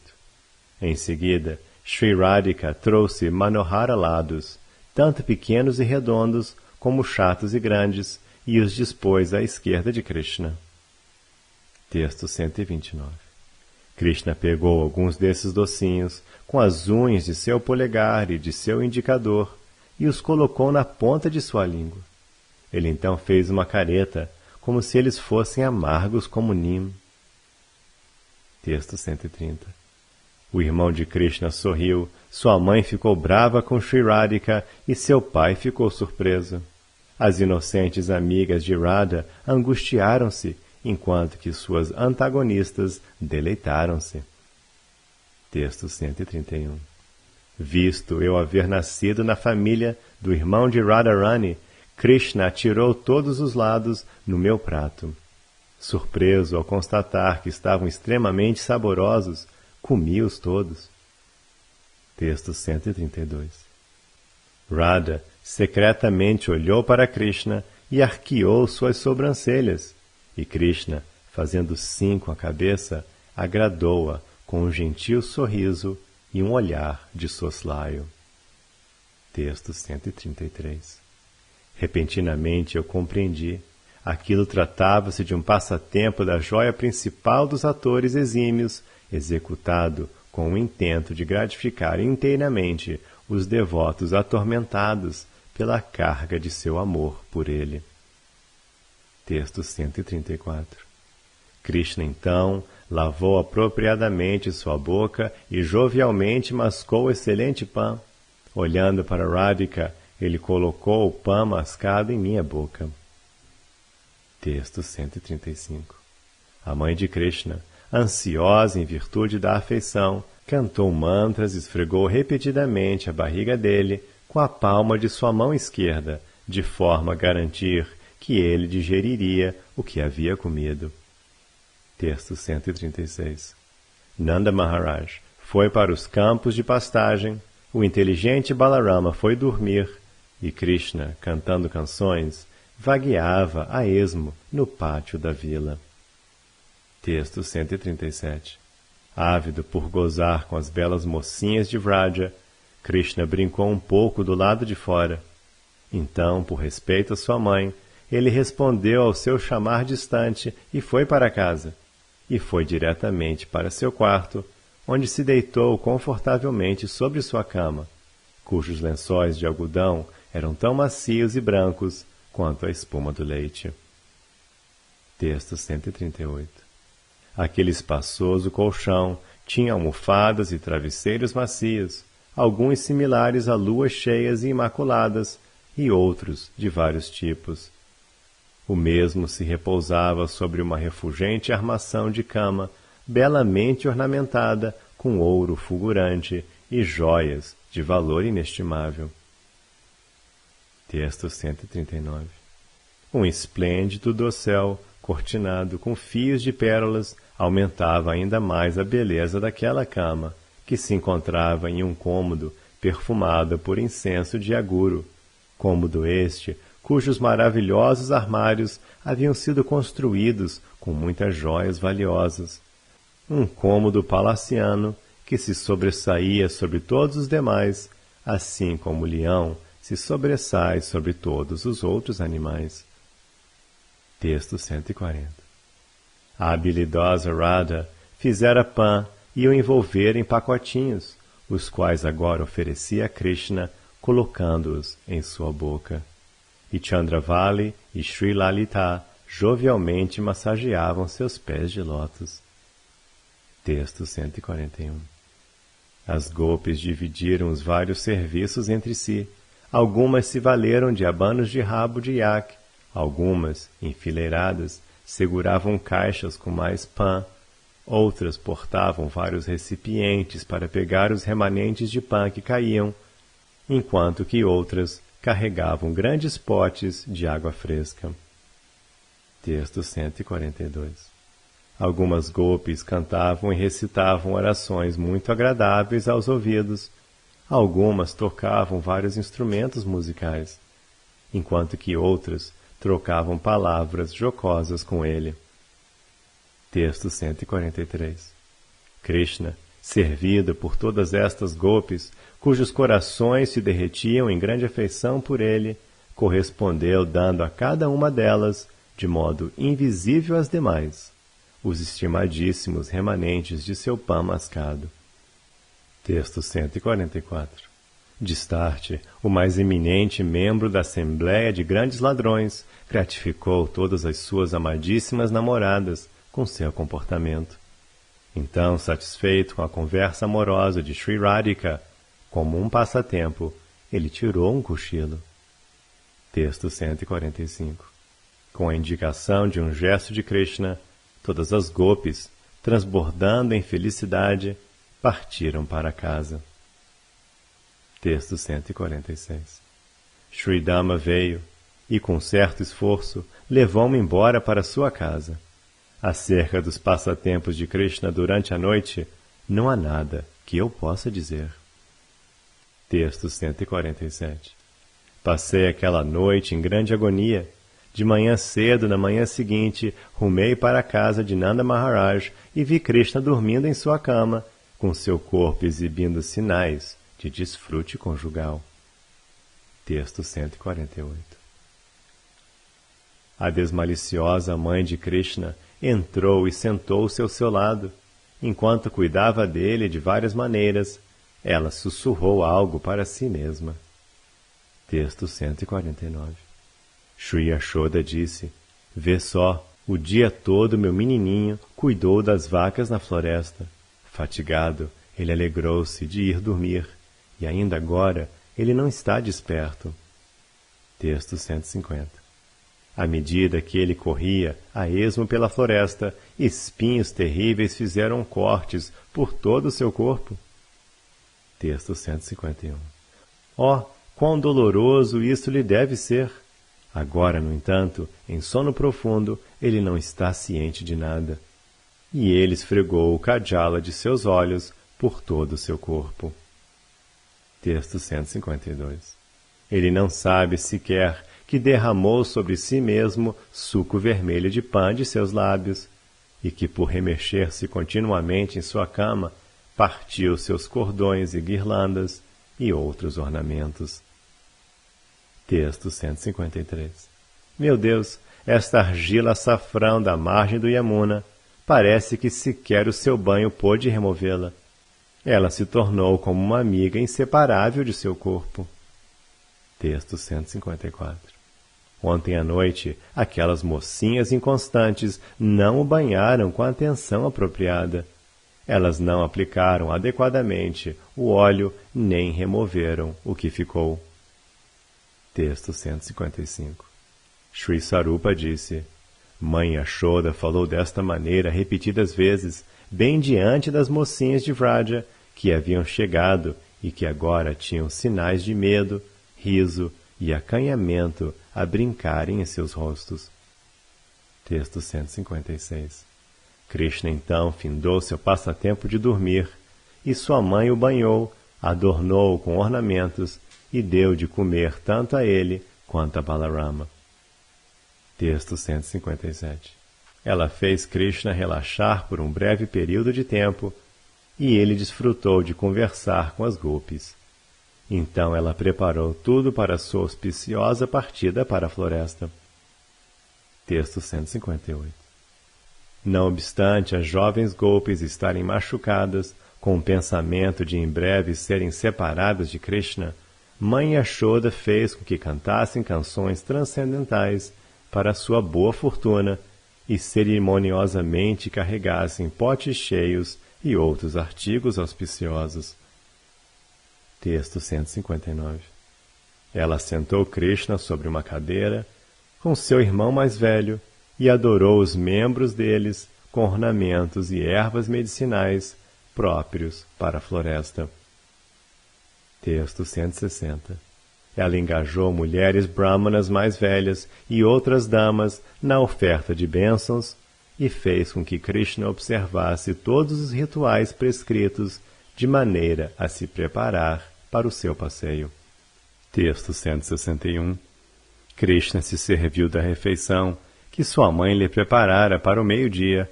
Em seguida, Sri Radhika trouxe Manohara lados, tanto pequenos e redondos como chatos e grandes, e os dispôs à esquerda de Krishna. Texto 129. Krishna pegou alguns desses docinhos com as unhas de seu polegar e de seu indicador e os colocou na ponta de sua língua. Ele então fez uma careta, como se eles fossem amargos como nim. Texto 130. O irmão de Krishna sorriu, sua mãe ficou brava com Sri Radhika e seu pai ficou surpreso. As inocentes amigas de Radha angustiaram-se, enquanto que suas antagonistas deleitaram-se. Texto 131. Visto eu haver nascido na família do irmão de Radharani, Krishna atirou todos os lados no meu prato. Surpreso ao constatar que estavam extremamente saborosos, comi-os todos. Texto 132. Radha secretamente olhou para Krishna e arqueou suas sobrancelhas, e Krishna, fazendo sim com a cabeça, agradou-a com um gentil sorriso e um olhar de soslaio. Texto 133. Repentinamente eu compreendi. Aquilo tratava-se de um passatempo da joia principal dos atores exímios, executado com o intento de gratificar inteiramente os devotos atormentados pela carga de seu amor por ele. Texto 134. Krishna, então, lavou apropriadamente sua boca e jovialmente mascou o excelente pão. Olhando para Radhika, ele colocou o pão mascado em minha boca. Texto 135. A mãe de Krishna, ansiosa em virtude da afeição, cantou mantras e esfregou repetidamente a barriga dele com a palma de sua mão esquerda, de forma a garantir que ele digeriria o que havia comido. Texto 136. Nanda Maharaj foi para os campos de pastagem, o inteligente Balarama foi dormir, e Krishna, cantando canções, vagueava a esmo no pátio da vila. Texto 137. Ávido por gozar com as belas mocinhas de Vraja, Krishna brincou um pouco do lado de fora. Então, por respeito à sua mãe, ele respondeu ao seu chamar distante e foi para casa. E foi diretamente para seu quarto, onde se deitou confortavelmente sobre sua cama, cujos lençóis de algodão eram tão macios e brancos quanto a espuma do leite. Texto 138. Aquele espaçoso colchão tinha almofadas e travesseiros macios, alguns similares a luas cheias e imaculadas, e outros de vários tipos. O mesmo se repousava sobre uma refulgente armação de cama, belamente ornamentada com ouro fulgurante e joias de valor inestimável. Texto 139. Um esplêndido dossel, cortinado com fios de pérolas, aumentava ainda mais a beleza daquela cama, que se encontrava em um cômodo perfumado por incenso de aguro, cômodo este cujos maravilhosos armários haviam sido construídos com muitas joias valiosas. Um cômodo palaciano que se sobressaía sobre todos os demais, assim como o leão se sobressai sobre todos os outros animais. Texto 140. A habilidosa Radha fizera pã e o envolvera em pacotinhos, os quais agora oferecia a Krishna, colocando-os em sua boca. E Chandravali e Sri Lalita jovialmente massageavam seus pés de lótus. Texto 141. As golpes dividiram os vários serviços entre si. Algumas se valeram de abanos de rabo de iaque, algumas, enfileiradas, seguravam caixas com mais pã, outras portavam vários recipientes para pegar os remanentes de pã que caíam, enquanto que outras carregavam grandes potes de água fresca. Texto 142. Algumas golpes cantavam e recitavam orações muito agradáveis aos ouvidos, algumas tocavam vários instrumentos musicais, enquanto que outras trocavam palavras jocosas com ele. Texto 143. Krishna, servido por todas estas golpes, cujos corações se derretiam em grande afeição por ele, correspondeu dando a cada uma delas, de modo invisível às demais, os estimadíssimos remanentes de seu pão mascado. Texto 144. Destarte, o mais eminente membro da Assembleia de Grandes Ladrões, gratificou todas as suas amadíssimas namoradas com seu comportamento. Então, satisfeito com a conversa amorosa de Sri Radhika, como um passatempo, ele tirou um cochilo. Texto 145. Com a indicação de um gesto de Krishna, todas as golpes, transbordando em felicidade, partiram para casa. Texto 146. Sri Dhamma veio e, com certo esforço, levou-me embora para sua casa. Acerca dos passatempos de Krishna durante a noite, não há nada que eu possa dizer. Texto 147. Passei aquela noite em grande agonia. De manhã cedo, na manhã seguinte, rumei para a casa de Nanda Maharaj e vi Krishna dormindo em sua cama, com seu corpo exibindo sinais de desfrute conjugal. Texto 148. A desmaliciosa mãe de Krishna entrou e sentou-se ao seu lado. Enquanto cuidava dele de várias maneiras, ela sussurrou algo para si mesma. Texto 149. Shri Yashoda disse: Vê só, o dia todo meu menininho cuidou das vacas na floresta. Fatigado, ele alegrou-se de ir dormir, e ainda agora ele não está desperto. Texto 150. À medida que ele corria, a esmo pela floresta, espinhos terríveis fizeram cortes por todo o seu corpo. Texto 151. Oh, quão doloroso isso lhe deve ser! Agora, no entanto, em sono profundo, ele não está ciente de nada. E ele esfregou o kajala de seus olhos por todo o seu corpo. Texto 152. Ele não sabe sequer que derramou sobre si mesmo suco vermelho de pã de seus lábios, e que, por remexer-se continuamente em sua cama, partiu seus cordões e guirlandas e outros ornamentos. Texto 153. Meu Deus, esta argila açafrão da margem do Yamuna, parece que sequer o seu banho pôde removê-la. Ela se tornou como uma amiga inseparável de seu corpo. Texto 154. Ontem à noite, aquelas mocinhas inconstantes não o banharam com a atenção apropriada. Elas não aplicaram adequadamente o óleo nem removeram o que ficou. Texto 155. Shri Sarupa disse: Mãe Yashoda falou desta maneira repetidas vezes, bem diante das mocinhas de Vraja, que haviam chegado e que agora tinham sinais de medo, riso e acanhamento a brincarem em seus rostos. Texto 156. Krishna então findou seu passatempo de dormir, e sua mãe o banhou, adornou-o com ornamentos e deu de comer tanto a ele quanto a Balarama. Texto 157. Ela fez Krishna relaxar por um breve período de tempo, e ele desfrutou de conversar com as gopis. Então ela preparou tudo para sua auspiciosa partida para a floresta. Texto 158. Não obstante as jovens gopis estarem machucadas com o pensamento de em breve serem separadas de Krishna, Mãe Yashoda fez com que cantassem canções transcendentais para sua boa fortuna e cerimoniosamente carregassem potes cheios e outros artigos auspiciosos. Texto 159. Ela sentou Krishna sobre uma cadeira com seu irmão mais velho e adorou os membros deles com ornamentos e ervas medicinais próprios para a floresta. Texto 160. Ela engajou mulheres brahmanas mais velhas e outras damas na oferta de bênçãos e fez com que Krishna observasse todos os rituais prescritos de maneira a se preparar para o seu passeio. Texto 161. Krishna se serviu da refeição que sua mãe lhe preparara para o meio-dia,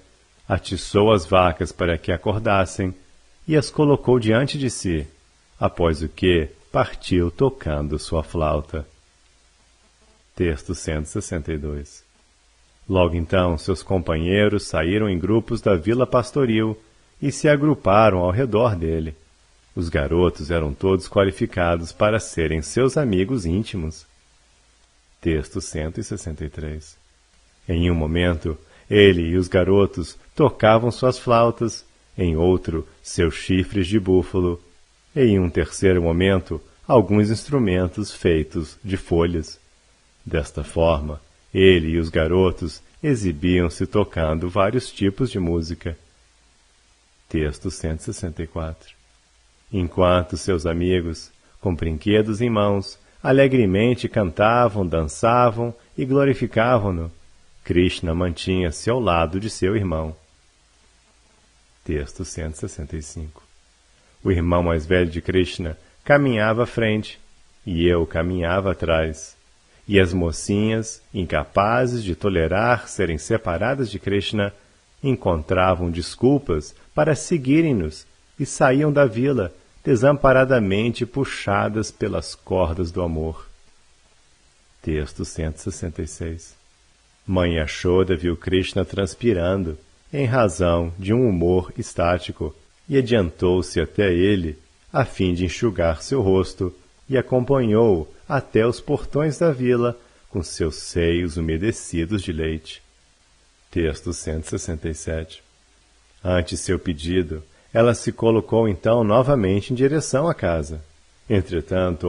atiçou as vacas para que acordassem e as colocou diante de si, após o que partiu tocando sua flauta. Texto 162. Logo então seus companheiros saíram em grupos da vila pastoril e se agruparam ao redor dele. Os garotos eram todos qualificados para serem seus amigos íntimos. Texto 163. Em um momento, ele e os garotos tocavam suas flautas, em outro, seus chifres de búfalo, e em um terceiro momento, alguns instrumentos feitos de folhas. Desta forma, ele e os garotos exibiam-se tocando vários tipos de música. Texto 164. Enquanto seus amigos, com brinquedos em mãos, alegremente cantavam, dançavam e glorificavam-no, Krishna mantinha-se ao lado de seu irmão. Texto 165. O irmão mais velho de Krishna caminhava à frente, e eu caminhava atrás. E as mocinhas, incapazes de tolerar serem separadas de Krishna, encontravam desculpas para seguirem-nos e saíam da vila, desamparadamente puxadas pelas cordas do amor. Texto 166. Mãe Yashoda viu Krishna transpirando, em razão de um humor estático, e adiantou-se até ele, a fim de enxugar seu rosto, e acompanhou-o até os portões da vila, com seus seios umedecidos de leite. Texto 167. Ante seu pedido, ela se colocou então novamente em direção à casa. Entretanto,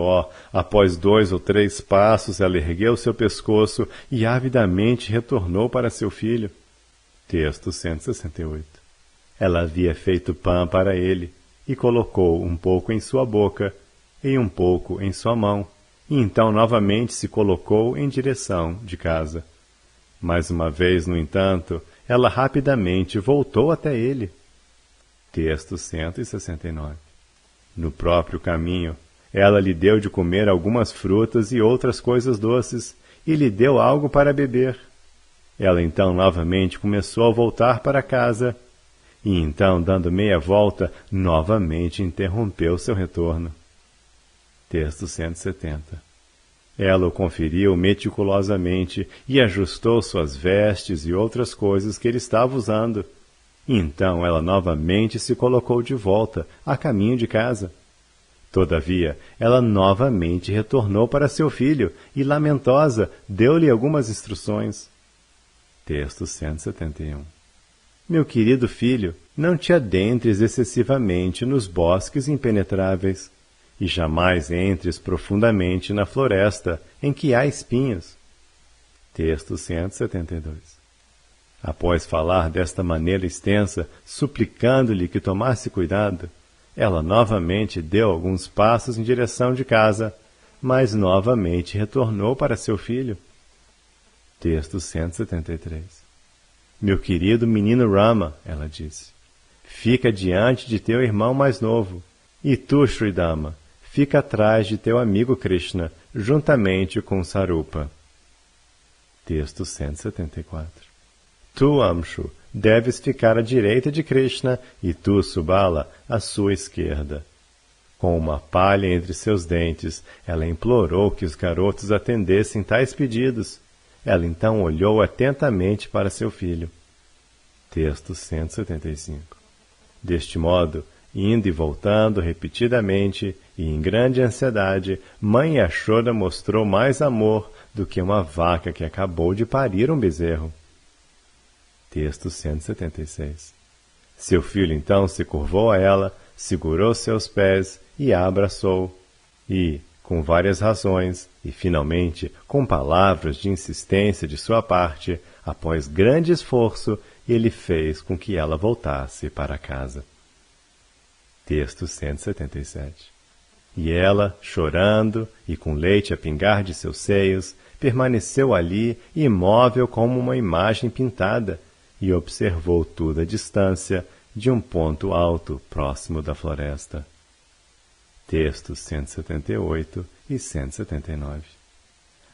após 2 ou 3 passos, ela ergueu seu pescoço e avidamente retornou para seu filho. Texto 168. Ela havia feito pão para ele, e colocou um pouco em sua boca, e um pouco em sua mão, e então novamente se colocou em direção de casa. Mais uma vez, no entanto, ela rapidamente voltou até ele. Texto 169. No próprio caminho, ela lhe deu de comer algumas frutas e outras coisas doces, e lhe deu algo para beber. Ela então novamente começou a voltar para casa, e então, dando meia volta, novamente interrompeu seu retorno. Texto 170. Ela o conferiu meticulosamente e ajustou suas vestes e outras coisas que ele estava usando. E então ela novamente se colocou de volta, a caminho de casa. Todavia, ela novamente retornou para seu filho e, lamentosa, deu-lhe algumas instruções. Texto 171. Meu querido filho, não te adentres excessivamente nos bosques impenetráveis, e jamais entres profundamente na floresta em que há espinhos. Texto 172. Após falar desta maneira extensa, suplicando-lhe que tomasse cuidado, ela novamente deu alguns passos em direção de casa, mas novamente retornou para seu filho. Texto 173. Meu querido menino Rama, ela disse, fica diante de teu irmão mais novo, e tu, Sridama, fica atrás de teu amigo Krishna, juntamente com Sarupa. Texto 174. Tu, Amshu, deves ficar à direita de Krishna, e tu, Subala, à sua esquerda. Com uma palha entre seus dentes, ela implorou que os garotos atendessem tais pedidos. Ela então olhou atentamente para seu filho. Texto 175. Deste modo, indo e voltando repetidamente e em grande ansiedade, Mãe Yashoda mostrou mais amor do que uma vaca que acabou de parir um bezerro. Texto 176. Seu filho então se curvou a ela, segurou seus pés e a abraçou. E, com várias razões, e finalmente com palavras de insistência de sua parte, após grande esforço, ele fez com que ela voltasse para casa. Texto 177. E ela, chorando e com leite a pingar de seus seios, permaneceu ali, imóvel como uma imagem pintada, e observou tudo à distância de um ponto alto próximo da floresta. Textos 178 e 179.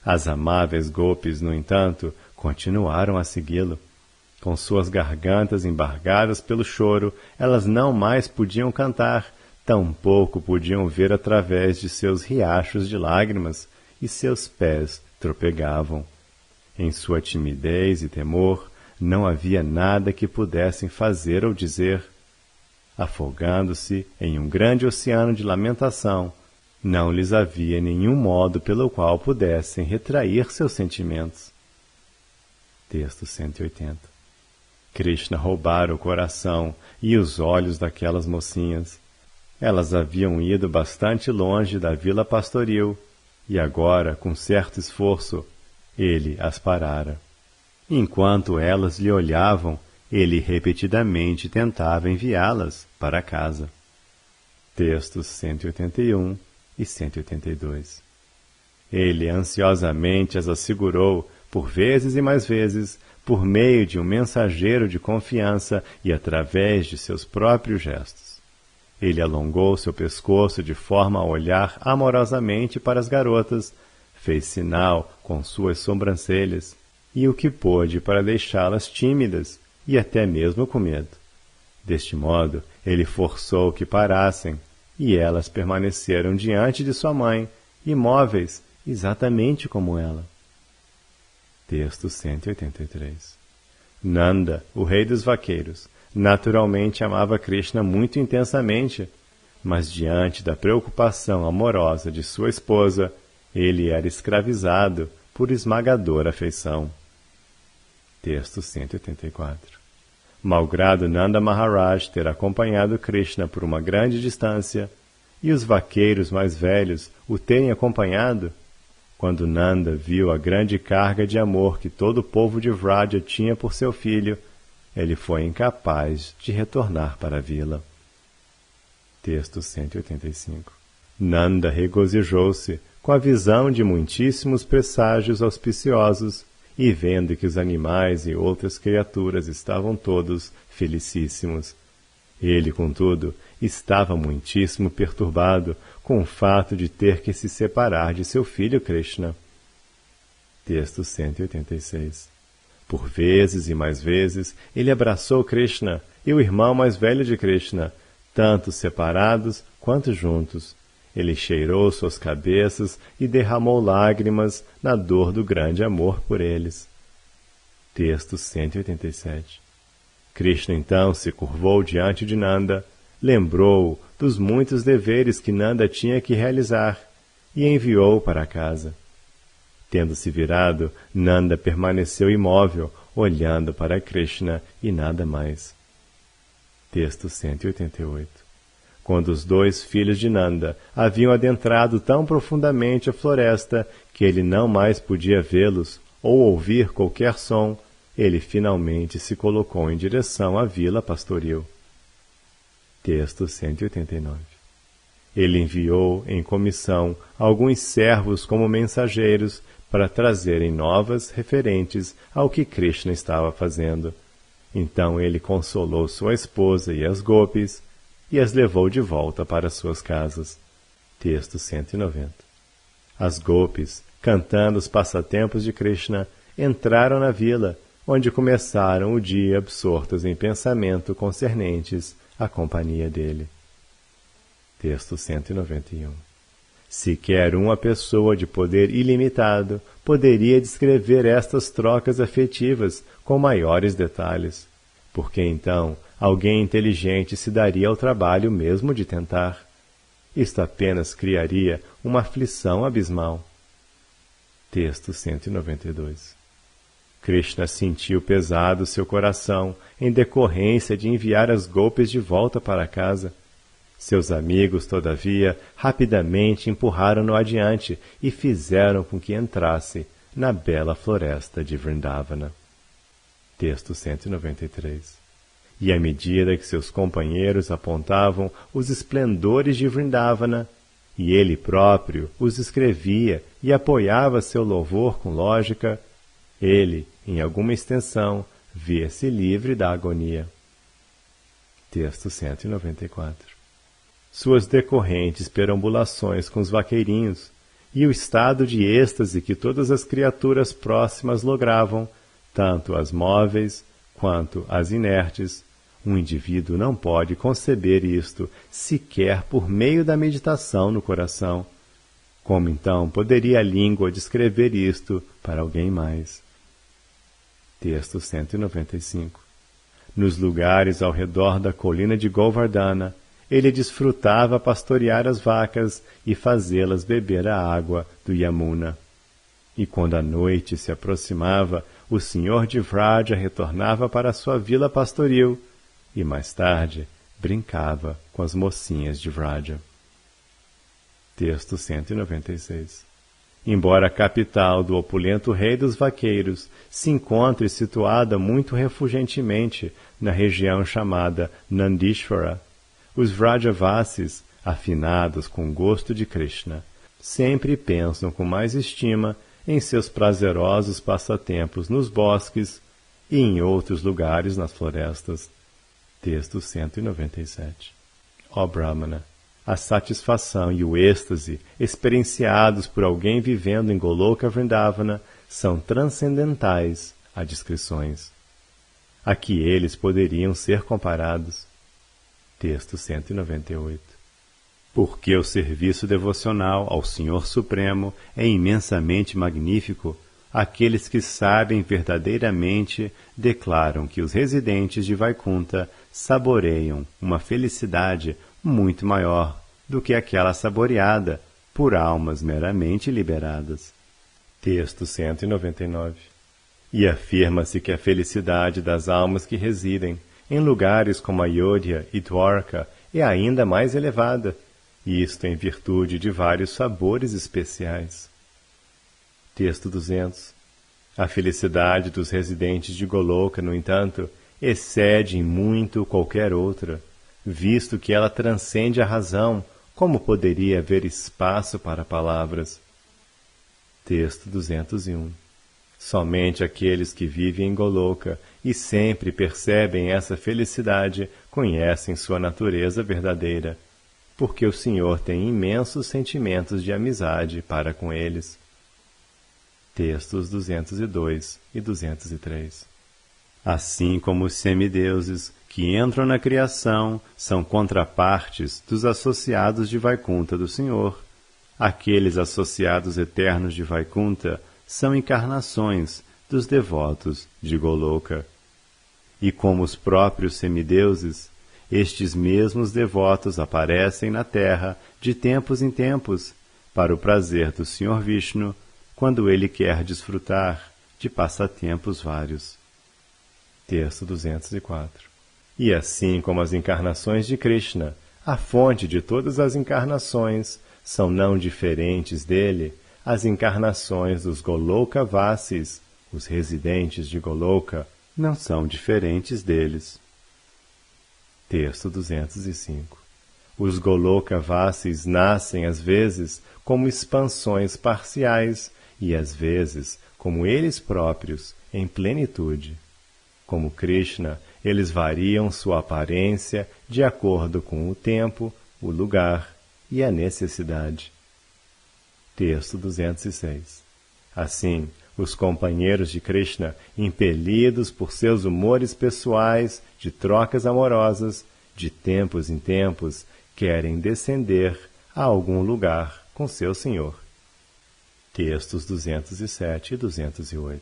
As amáveis golpes, no entanto, continuaram a segui-lo. Com suas gargantas embargadas pelo choro, elas não mais podiam cantar, tampouco podiam ver através de seus riachos de lágrimas, e seus pés tropegavam. Em sua timidez e temor, não havia nada que pudessem fazer ou dizer. Afogando-se em um grande oceano de lamentação, não lhes havia nenhum modo pelo qual pudessem retrair seus sentimentos. Texto 180. Krishna roubara o coração e os olhos daquelas mocinhas. Elas haviam ido bastante longe da vila pastoril, e agora, com certo esforço, ele as parara. Enquanto elas lhe olhavam, ele repetidamente tentava enviá-las para casa. Textos 181 e 182. Ele ansiosamente as assegurou, por vezes e mais vezes, por meio de um mensageiro de confiança e através de seus próprios gestos. Ele alongou seu pescoço de forma a olhar amorosamente para as garotas, fez sinal com suas sobrancelhas e o que pôde para deixá-las tímidas e até mesmo com medo. Deste modo, ele forçou que parassem, e elas permaneceram diante de sua mãe, imóveis, exatamente como ela. Texto 183. Nanda, o rei dos vaqueiros, naturalmente amava Krishna muito intensamente, mas diante da preocupação amorosa de sua esposa, ele era escravizado por esmagadora afeição. Texto 184. Malgrado Nanda Maharaj ter acompanhado Krishna por uma grande distância, e os vaqueiros mais velhos o terem acompanhado, quando Nanda viu a grande carga de amor que todo o povo de Vraja tinha por seu filho, ele foi incapaz de retornar para a vila. Texto 185. Nanda regozijou-se com a visão de muitíssimos presságios auspiciosos, e vendo que os animais e outras criaturas estavam todos felicíssimos. Ele, contudo, estava muitíssimo perturbado com o fato de ter que se separar de seu filho Krishna. Texto 186. Por vezes e mais vezes, ele abraçou Krishna e o irmão mais velho de Krishna, tanto separados quanto juntos. Ele cheirou suas cabeças e derramou lágrimas na dor do grande amor por eles. Texto 187. Krishna então se curvou diante de Nanda, lembrou-o dos muitos deveres que Nanda tinha que realizar e enviou-o para casa. Tendo-se virado, Nanda permaneceu imóvel, olhando para Krishna e nada mais. Texto 188. Quando os dois filhos de Nanda haviam adentrado tão profundamente a floresta que ele não mais podia vê-los ou ouvir qualquer som, ele finalmente se colocou em direção à vila pastoril. Texto 189. Ele enviou em comissão alguns servos como mensageiros para trazerem novas referentes ao que Krishna estava fazendo. Então ele consolou sua esposa e as gopis, e as levou de volta para suas casas. Texto 190. As gopis, cantando os passatempos de Krishna, entraram na vila, onde começaram o dia absortas em pensamento concernentes à companhia dele. Texto 191. Sequer uma pessoa de poder ilimitado poderia descrever estas trocas afetivas com maiores detalhes, porque então alguém inteligente se daria ao trabalho mesmo de tentar. Isto apenas criaria uma aflição abismal. Texto 192. Krishna sentiu pesado seu coração em decorrência de enviar as golpes de volta para casa. Seus amigos, todavia, rapidamente empurraram-no adiante e fizeram com que entrasse na bela floresta de Vrindavana. Texto 193. E à medida que seus companheiros apontavam os esplendores de Vrindavana, e ele próprio os escrevia e apoiava seu louvor com lógica, ele, em alguma extensão, via-se livre da agonia. Texto 194. Suas decorrentes perambulações com os vaqueirinhos e o estado de êxtase que todas as criaturas próximas logravam, tanto as móveis quanto as inertes, um indivíduo não pode conceber isto sequer por meio da meditação no coração. Como então poderia a língua descrever isto para alguém mais? Texto 195. Nos lugares ao redor da colina de Govardhana, ele desfrutava pastorear as vacas e fazê-las beber a água do Yamuna. E quando a noite se aproximava, o senhor de Vraja retornava para sua vila pastoril e, mais tarde, brincava com as mocinhas de Vraja. Texto 196. Embora a capital do opulento rei dos vaqueiros se encontre situada muito refugentemente na região chamada Nandishvara, os Vrajavasis, afinados com o gosto de Krishna, sempre pensam com mais estima em seus prazerosos passatempos nos bosques, e em outros lugares nas florestas. Texto 197. Ó Brahmana, a satisfação e o êxtase experienciados por alguém vivendo em Goloka Vrindavana são transcendentais a descrições. A que eles poderiam ser comparados? Texto 198. Porque o serviço devocional ao Senhor Supremo é imensamente magnífico, aqueles que sabem verdadeiramente declaram que os residentes de Vaikunta saboreiam uma felicidade muito maior do que aquela saboreada por almas meramente liberadas. Texto 199. E afirma-se que a felicidade das almas que residem em lugares como Ayodhya e Dwarka é ainda mais elevada, isto em virtude de vários sabores especiais. Texto 200. A felicidade dos residentes de Goloka, no entanto, excede em muito qualquer outra, visto que ela transcende a razão, como poderia haver espaço para palavras? Texto 201. Somente aqueles que vivem em Goloka e sempre percebem essa felicidade conhecem sua natureza verdadeira, porque o Senhor tem imensos sentimentos de amizade para com eles. Textos 202 e 203. Assim como os semideuses que entram na criação são contrapartes dos associados de Vaikunta do Senhor, aqueles associados eternos de Vaikunta são encarnações dos devotos de Goloka. E como os próprios semideuses, estes mesmos devotos aparecem na terra de tempos em tempos para o prazer do Senhor Vishnu, quando ele quer desfrutar de passatempos vários. Texto 204. E assim como as encarnações de Krishna, a fonte de todas as encarnações, são não diferentes dele, as encarnações dos Goloka Vasis, os residentes de Goloka, não são diferentes deles. Texto 205. Os Goloka Vasis nascem às vezes como expansões parciais e às vezes como eles próprios, em plenitude. Como Krishna, eles variam sua aparência de acordo com o tempo, o lugar e a necessidade. Texto 206. Assim, os companheiros de Krishna, impelidos por seus humores pessoais de trocas amorosas, de tempos em tempos, querem descender a algum lugar com seu Senhor. Textos 207 e 208.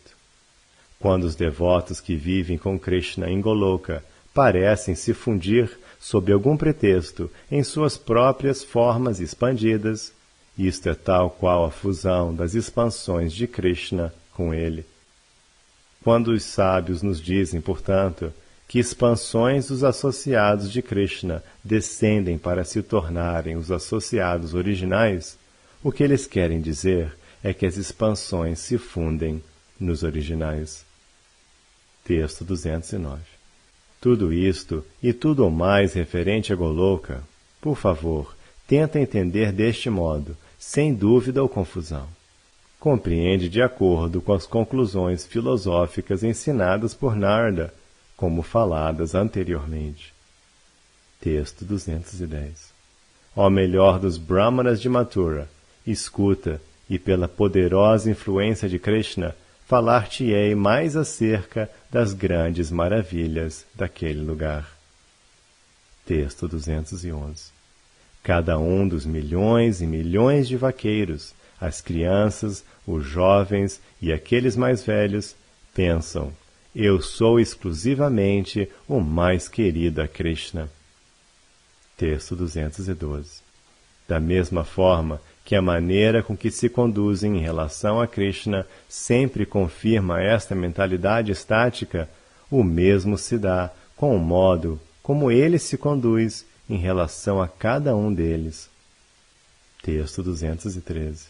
Quando os devotos que vivem com Krishna em Goloka parecem se fundir, sob algum pretexto, em suas próprias formas expandidas, isto é tal qual a fusão das expansões de Krishna com ele. Quando os sábios nos dizem, portanto, que expansões dos associados de Krishna descendem para se tornarem os associados originais, o que eles querem dizer é que as expansões se fundem nos originais. Texto 209. Tudo isto e tudo o mais referente a Goloka, por favor, tenta entender deste modo, sem dúvida ou confusão. Compreende de acordo com as conclusões filosóficas ensinadas por Narada, como faladas anteriormente. Texto 210. Ó melhor dos Brahmanas de Mathura, escuta, e pela poderosa influência de Krishna, falar-te-ei mais acerca das grandes maravilhas daquele lugar. Texto 211. Cada um dos milhões e milhões de vaqueiros, as crianças, os jovens e aqueles mais velhos, pensam: eu sou exclusivamente o mais querido a Krishna. Texto 212. Da mesma forma que a maneira com que se conduzem em relação a Krishna sempre confirma esta mentalidade estática, o mesmo se dá com o modo como ele se conduz em relação a cada um deles. Texto 213.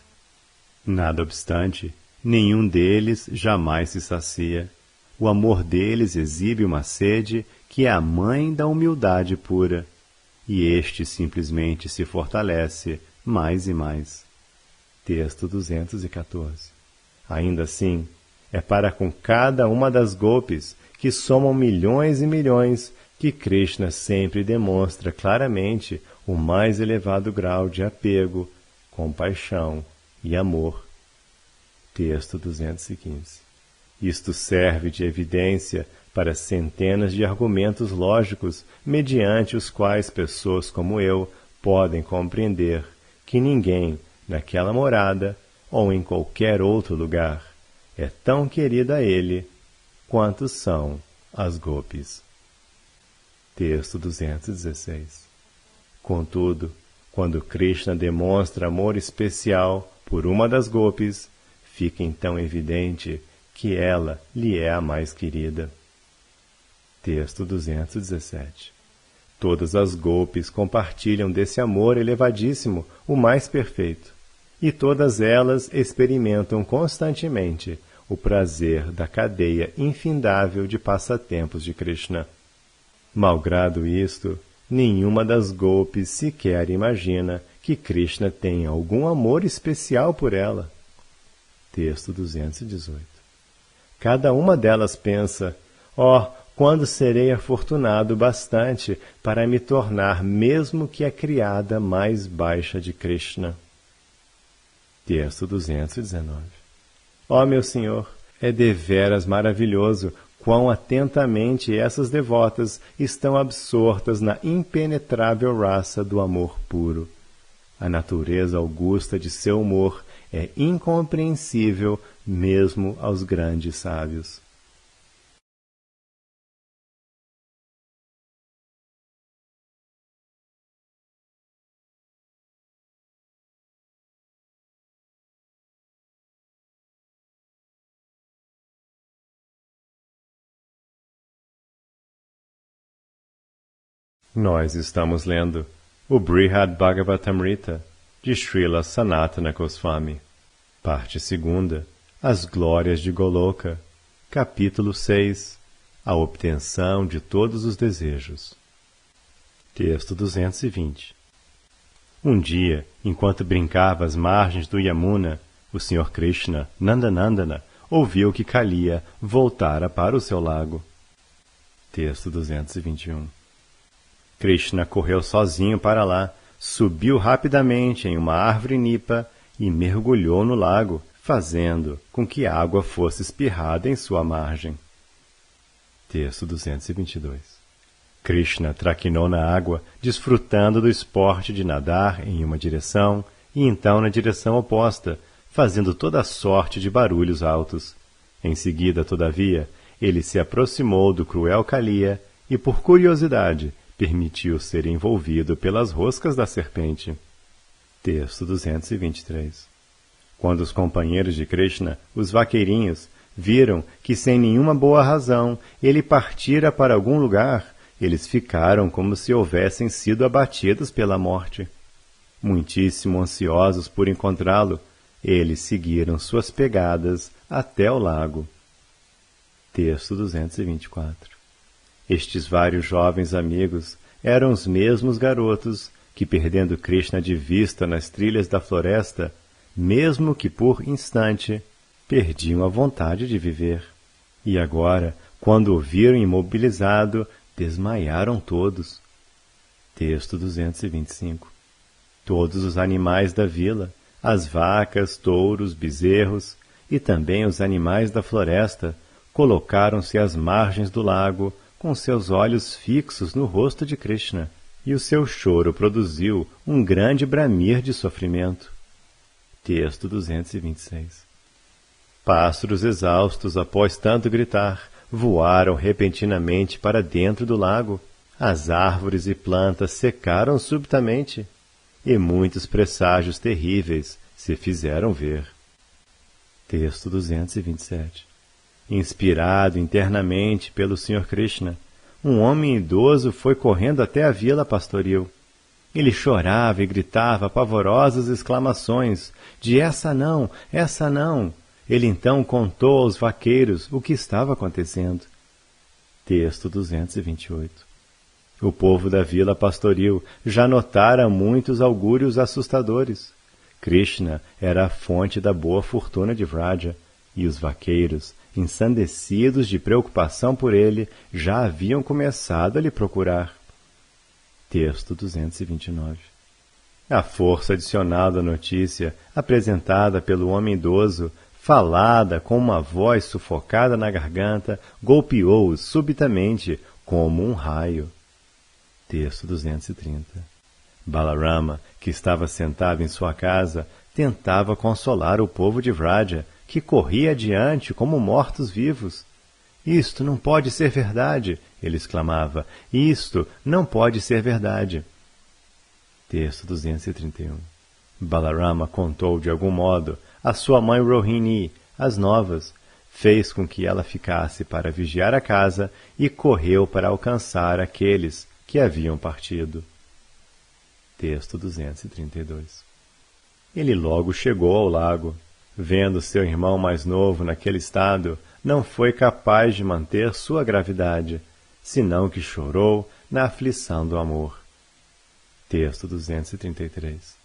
Nada obstante, nenhum deles jamais se sacia. O amor deles exibe uma sede que é a mãe da humildade pura, e este simplesmente se fortalece mais e mais. Texto 214. Ainda assim, é para com cada uma das golpes que somam milhões e milhões, que Krishna sempre demonstra claramente o mais elevado grau de apego, compaixão e amor. Texto 215. Isto serve de evidência para centenas de argumentos lógicos, mediante os quais pessoas como eu podem compreender que ninguém, naquela morada ou em qualquer outro lugar, é tão querido a ele quanto são as gopis. Texto 216. Contudo, quando Krishna demonstra amor especial por uma das gopis, fica então evidente que ela lhe é a mais querida. Texto 217. Todas as gopis compartilham desse amor elevadíssimo, o mais perfeito, e todas elas experimentam constantemente o prazer da cadeia infindável de passatempos de Krishna. Malgrado isto, nenhuma das gopis sequer imagina que Krishna tenha algum amor especial por ela. Texto 218. Cada uma delas pensa: quando serei afortunado bastante para me tornar mesmo que a criada mais baixa de Krishna. Texto 219. Meu Senhor, é deveras maravilhoso quão atentamente essas devotas estão absortas na impenetrável raça do amor puro. A natureza augusta de seu humor é incompreensível mesmo aos grandes sábios. Nós estamos lendo o Brihad Bhagavatamrita, de Srila Sanatana Goswami, parte 2, As Glórias de Goloka, capítulo 6, A Obtenção de Todos os Desejos. Texto 220. Um dia, enquanto brincava às margens do Yamuna, o Sr. Krishna, Nandanandana, ouviu que Kaliya voltara para o seu lago. Texto 221. Krishna correu sozinho para lá, subiu rapidamente em uma árvore nipa e mergulhou no lago, fazendo com que a água fosse espirrada em sua margem. Texto 222. Krishna traquinou na água, desfrutando do esporte de nadar em uma direção e então na direção oposta, fazendo toda sorte de barulhos altos. Em seguida, todavia, ele se aproximou do cruel Kaliya e, por curiosidade, permitiu ser envolvido pelas roscas da serpente. Texto 223. Quando os companheiros de Krishna, os vaqueirinhos, viram que sem nenhuma boa razão ele partira para algum lugar, eles ficaram como se houvessem sido abatidos pela morte. Muitíssimo ansiosos por encontrá-lo, eles seguiram suas pegadas até o lago. Texto 224. Estes vários jovens amigos eram os mesmos garotos que, perdendo Krishna de vista nas trilhas da floresta, mesmo que por instante, perdiam a vontade de viver. E agora, quando o viram imobilizado, desmaiaram todos. Texto 225. Todos os animais da vila, as vacas, touros, bezerros e também os animais da floresta, colocaram-se às margens do lago, com seus olhos fixos no rosto de Krishna, e o seu choro produziu um grande bramir de sofrimento. Texto 226. Pássaros exaustos, após tanto gritar, voaram repentinamente para dentro do lago, as árvores e plantas secaram subitamente, e muitos presságios terríveis se fizeram ver. Texto 227. Inspirado internamente pelo Sr. Krishna, um homem idoso foi correndo até a vila pastoril. Ele chorava e gritava pavorosas exclamações de essa não, essa não. Ele então contou aos vaqueiros o que estava acontecendo. Texto 228. O povo da vila pastoril já notara muitos augúrios assustadores. Krishna era a fonte da boa fortuna de Vraja, e os vaqueiros ensandecidos de preocupação por ele, já haviam começado a lhe procurar. Texto 229. A força adicional da notícia, apresentada pelo homem idoso, falada com uma voz sufocada na garganta, golpeou-os subitamente como um raio. Texto 230. Balarama, que estava sentado em sua casa, tentava consolar o povo de Vraja, que corria adiante como mortos-vivos. Isto não pode ser verdade, ele exclamava. Isto não pode ser verdade. Texto 231. Balarama contou de algum modo a sua mãe Rohini as novas, fez com que ela ficasse para vigiar a casa e correu para alcançar aqueles que haviam partido. Texto 232. Ele logo chegou ao lago. Vendo seu irmão mais novo naquele estado, não foi capaz de manter sua gravidade, senão que chorou na aflição do amor. Texto 233.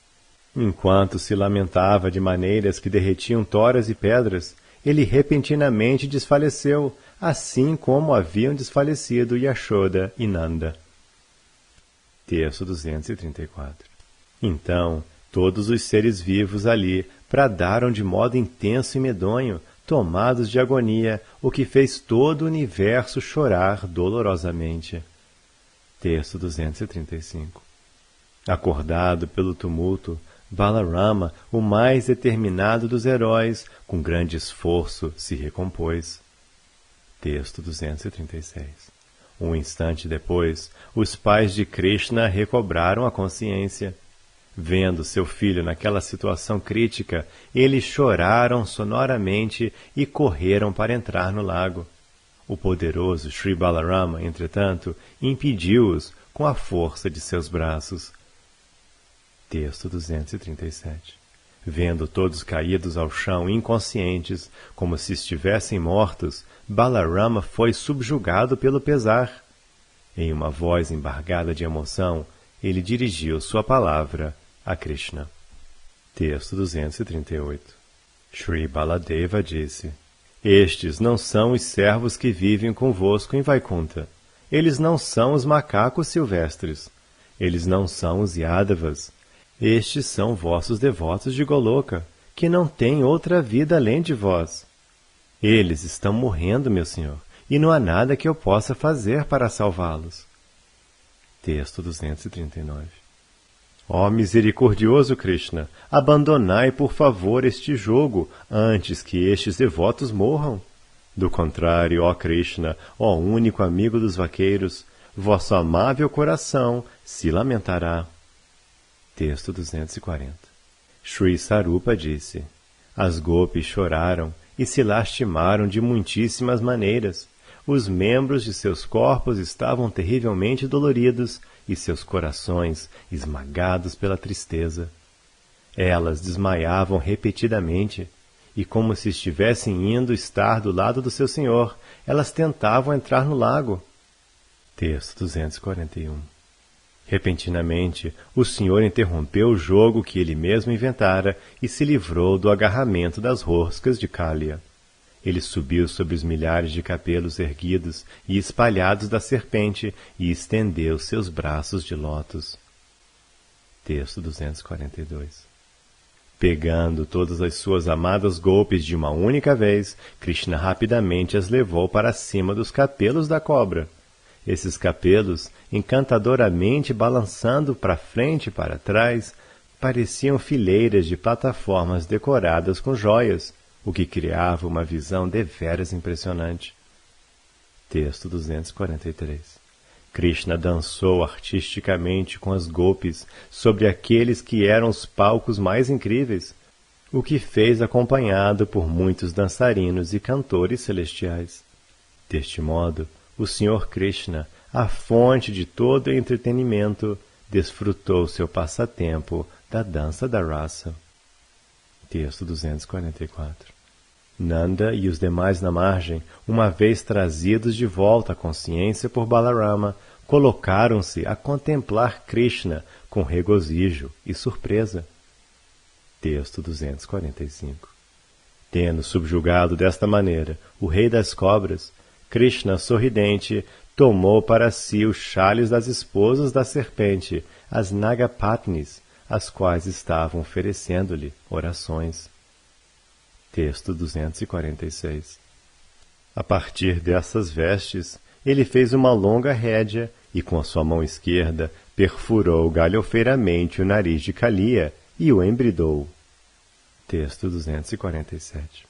Enquanto se lamentava de maneiras que derretiam toras e pedras, ele repentinamente desfaleceu, assim como haviam desfalecido Yashoda e Nanda. Texto 234. Então, todos os seres vivos ali bradaram de modo intenso e medonho, tomados de agonia, o que fez todo o universo chorar dolorosamente. Texto 235. Acordado pelo tumulto, Balarama, o mais determinado dos heróis, com grande esforço se recompôs. Texto 236. Um instante depois, os pais de Krishna recobraram a consciência. Vendo seu filho naquela situação crítica, eles choraram sonoramente e correram para entrar no lago. O poderoso Sri Balarama, entretanto, impediu-os com a força de seus braços. Texto 237. Vendo todos caídos ao chão, inconscientes, como se estivessem mortos, Balarama foi subjugado pelo pesar. Em uma voz embargada de emoção, ele dirigiu sua palavra a Krishna. Texto 238. Sri Baladeva disse: Estes não são os servos que vivem convosco em Vaikunta. Eles não são os macacos silvestres. Eles não são os Yadavas. Estes são vossos devotos de Goloka, que não têm outra vida além de vós. Eles estão morrendo, meu senhor, e não há nada que eu possa fazer para salvá-los. Texto 239. Ó misericordioso Krishna, abandonai por favor este jogo antes que estes devotos morram. Do contrário, ó Krishna, ó único amigo dos vaqueiros, vosso amável coração se lamentará. Texto 240. Sri Sarupa disse: As gopis choraram e se lastimaram de muitíssimas maneiras. Os membros de seus corpos estavam terrivelmente doloridos e seus corações esmagados pela tristeza. Elas desmaiavam repetidamente, e como se estivessem indo estar do lado do seu senhor, elas tentavam entrar no lago. Texto 241. Repentinamente, o senhor interrompeu o jogo que ele mesmo inventara e se livrou do agarramento das roscas de Kaliya. Ele subiu sobre os milhares de cabelos erguidos e espalhados da serpente e estendeu seus braços de lótus. Texto 242. Pegando todas as suas amadas golpes de uma única vez, Krishna rapidamente as levou para cima dos capelos da cobra. Esses capelos, encantadoramente balançando para frente e para trás, pareciam fileiras de plataformas decoradas com joias, o que criava uma visão deveras impressionante. Texto 243. Krishna dançou artisticamente com as gopis sobre aqueles que eram os palcos mais incríveis, o que fez acompanhado por muitos dançarinos e cantores celestiais. Deste modo, o Senhor Krishna, a fonte de todo entretenimento, desfrutou seu passatempo da dança da rasa. Texto 244. Nanda e os demais na margem, uma vez trazidos de volta à consciência por Balarama, colocaram-se a contemplar Krishna com regozijo e surpresa. Texto 245. Tendo subjugado desta maneira o rei das cobras, Krishna, sorridente, tomou para si os chales das esposas da serpente, as Nagapatnis, as quais estavam oferecendo-lhe orações. Texto 246. A partir dessas vestes, ele fez uma longa rédea e com a sua mão esquerda perfurou galhofeiramente o nariz de Kaliya e o embridou. Texto 247.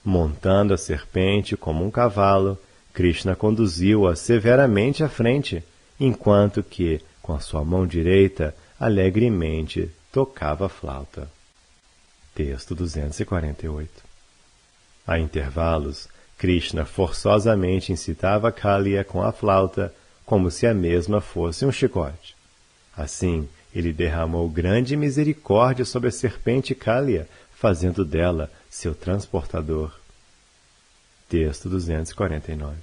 Montando a serpente como um cavalo, Krishna conduziu-a severamente à frente, enquanto que, com a sua mão direita, alegremente tocava a flauta. Texto 248. A intervalos, Krishna forçosamente incitava Kaliya com a flauta, como se a mesma fosse um chicote. Assim, ele derramou grande misericórdia sobre a serpente Kaliya, fazendo dela seu transportador. Texto 249.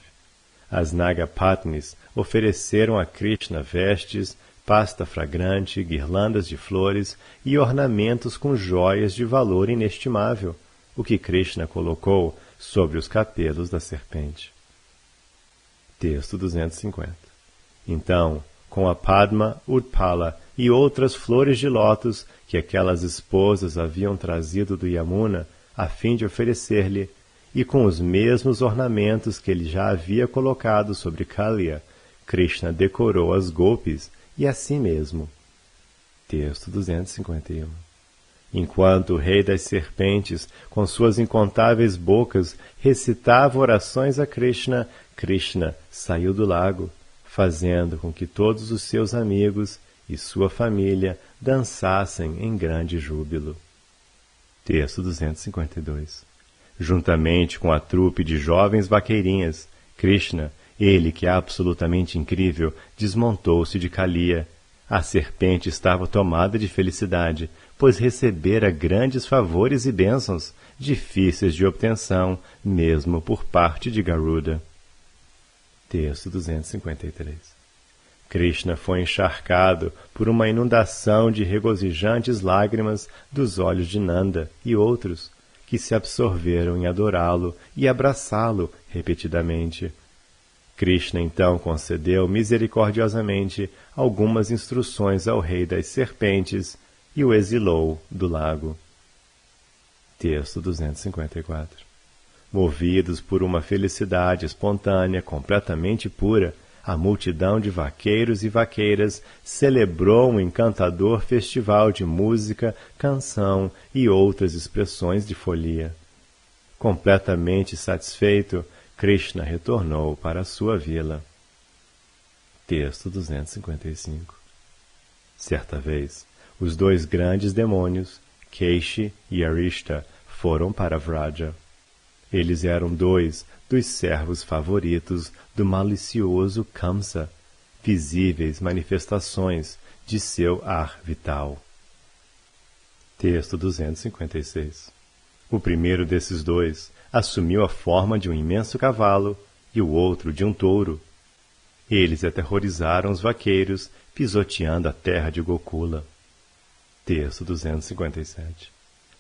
As Nagapatnis ofereceram a Krishna vestes, pasta fragrante, guirlandas de flores e ornamentos com joias de valor inestimável, o que Krishna colocou sobre os capelos da serpente. Texto 250. Então, com a Padma, Utpala e outras flores de lótus que aquelas esposas haviam trazido do Yamuna, a fim de oferecer-lhe, e com os mesmos ornamentos que ele já havia colocado sobre Kaliya, Krishna decorou as golpes e a si mesmo. Texto 251. Enquanto o rei das serpentes, com suas incontáveis bocas, recitava orações a Krishna, Krishna saiu do lago, fazendo com que todos os seus amigos e sua família dançassem em grande júbilo. Texto 252. Juntamente com a trupe de jovens vaqueirinhas, Krishna, ele que é absolutamente incrível, desmontou-se de Kaliya. A serpente estava tomada de felicidade, pois recebera grandes favores e bênçãos, difíceis de obtenção, mesmo por parte de Garuda. Texto 253. Krishna foi encharcado por uma inundação de regozijantes lágrimas dos olhos de Nanda e outros, que se absorveram em adorá-lo e abraçá-lo repetidamente. Krishna então concedeu misericordiosamente algumas instruções ao rei das serpentes e o exilou do lago. Texto 254. Movidos por uma felicidade espontânea completamente pura, a multidão de vaqueiros e vaqueiras celebrou um encantador festival de música, canção e outras expressões de folia. Completamente satisfeito, Krishna retornou para a sua vila. Texto 255. Certa vez, os dois grandes demônios, Keishi e Arishta, foram para Vraja. Eles eram dois dos servos favoritos do malicioso Kamsa, visíveis manifestações de seu ar vital. Texto 256. O primeiro desses dois assumiu a forma de um imenso cavalo e o outro de um touro. Eles aterrorizaram os vaqueiros, pisoteando a terra de Gokula. Texto 257.